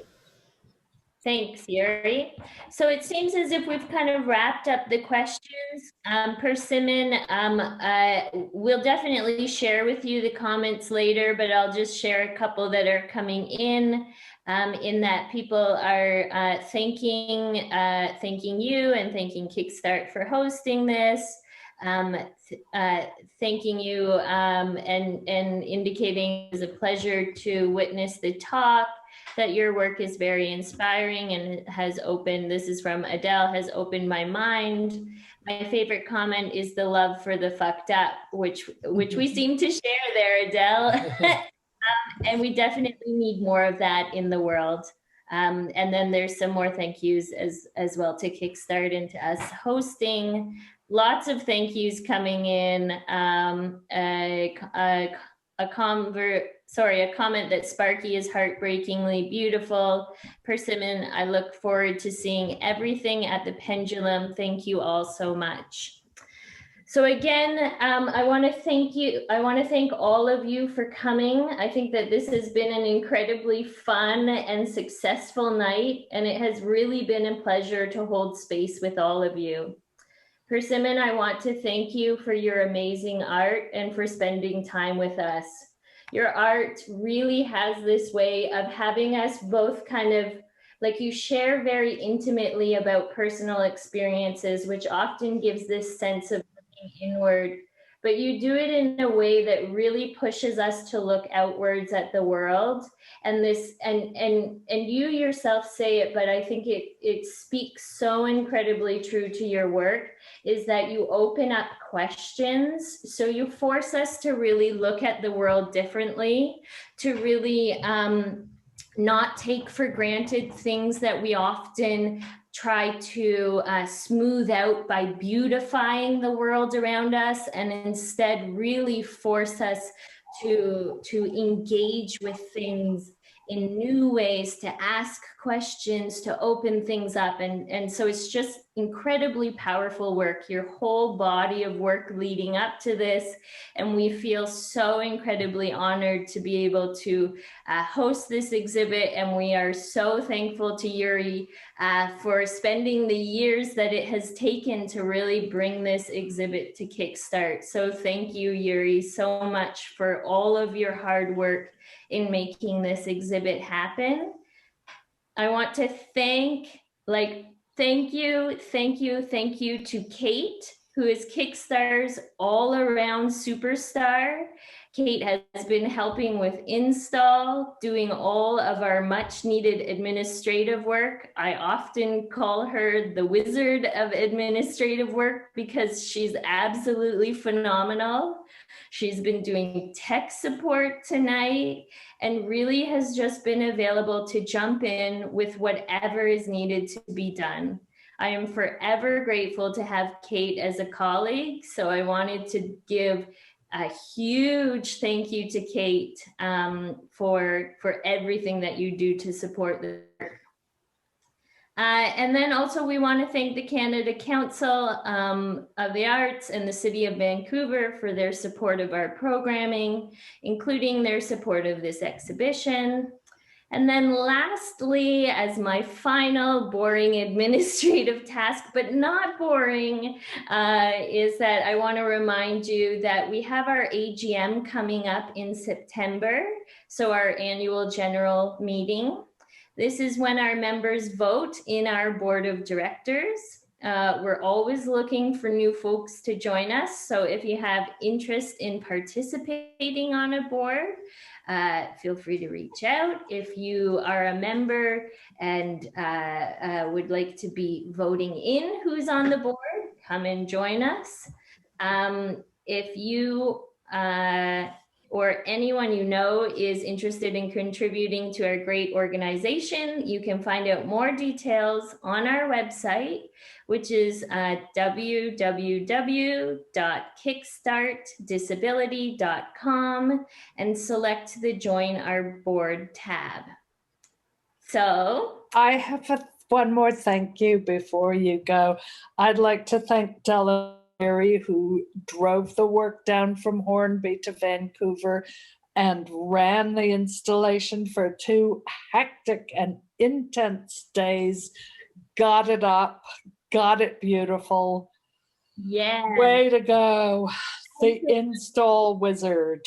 Thanks, Yuri. So it seems as if we've kind of wrapped up the questions. Persimmon, we'll definitely share with you the comments later, but I'll just share a couple that are coming in that people are thanking you and thanking Kickstart for hosting this. Thanking you and indicating it was a pleasure to witness the talk, that your work is very inspiring and has opened, this is from Adele, has opened my mind. My favorite comment is the love for the fucked up, which we seem to share there, Adele. And we definitely need more of that in the world. And then there's some more thank yous as well to Kickstart and to us hosting. Lots of thank yous coming in. A comment that Sparky is heartbreakingly beautiful. Persimmon, I look forward to seeing everything at the Pendulum. Thank you all so much. So again, I want to thank you. I want to thank all of you for coming. I think that this has been an incredibly fun and successful night, and it has really been a pleasure to hold space with all of you. Persimmon, I want to thank you for your amazing art and for spending time with us. Your art really has this way of having us both kind of, like, you share very intimately about personal experiences, which often gives this sense of inward, but you do it in a way that really pushes us to look outwards at the world. And this, and you yourself say it, but I think it speaks so incredibly true to your work, is that you open up questions. So you force us to really look at the world differently, to really not take for granted things that we often try to smooth out by beautifying the world around us, and instead really force us to engage with things in new ways, to ask questions, to open things up. And so it's just incredibly powerful work, your whole body of work leading up to this. And we feel so incredibly honored to be able to host this exhibit. And we are so thankful to Yuri for spending the years that it has taken to really bring this exhibit to Kickstart. So thank you, Yuri, so much for all of your hard work in making this exhibit happen. I want to thank you to Kate, who is Kickstar's all-around superstar. Kate has been helping with install, doing all of our much needed administrative work. I often call her the wizard of administrative work because she's absolutely phenomenal. She's been doing tech support tonight and really has just been available to jump in with whatever is needed to be done. I am forever grateful to have Kate as a colleague, so I wanted to give a huge thank you to Kate for everything that you do to support the work. And then also we want to thank the Canada Council of the Arts and the City of Vancouver for their support of our programming, including their support of this exhibition. And then lastly, as my final boring administrative task, but not boring, is that I want to remind you that we have our AGM coming up in September, so our annual general meeting. This is when our members vote in our board of directors. We're always looking for new folks to join us. So if you have interest in participating on a board, feel free to reach out. If you are a member and would like to be voting in who's on the board, come and join us. If you or anyone you know is interested in contributing to our great organization, you can find out more details on our website, which is www.kickstartdisability.com, and select the Join Our Board tab. So I have one more thank you before you go. I'd like to thank Della, who drove the work down from Hornby to Vancouver and ran the installation for 2 hectic and intense days, got it up, got it beautiful. yeah, Way to go, the install wizard.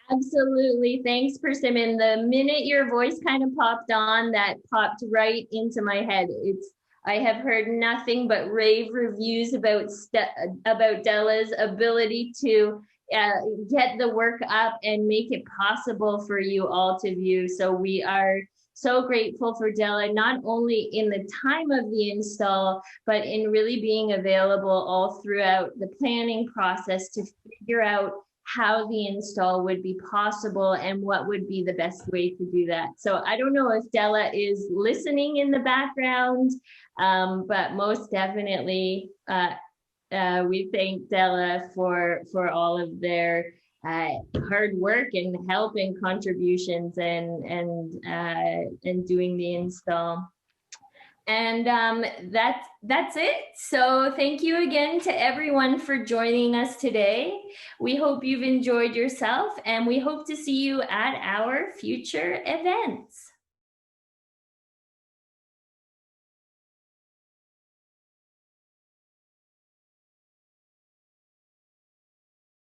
absolutely. Thanks, Persimmon. The minute your voice kind of popped on, that popped right into my head. I have heard nothing but rave reviews about Della's ability to get the work up and make it possible for you all to view. So we are so grateful for Della, not only in the time of the install, but in really being available all throughout the planning process to figure out how the install would be possible and what would be the best way to do that. So I don't know if Della is listening in the background, but most definitely we thank Della for all of their hard work and help and contributions and doing the install. And that's it. So thank you again to everyone for joining us today. We hope you've enjoyed yourself, and we hope to see you at our future events.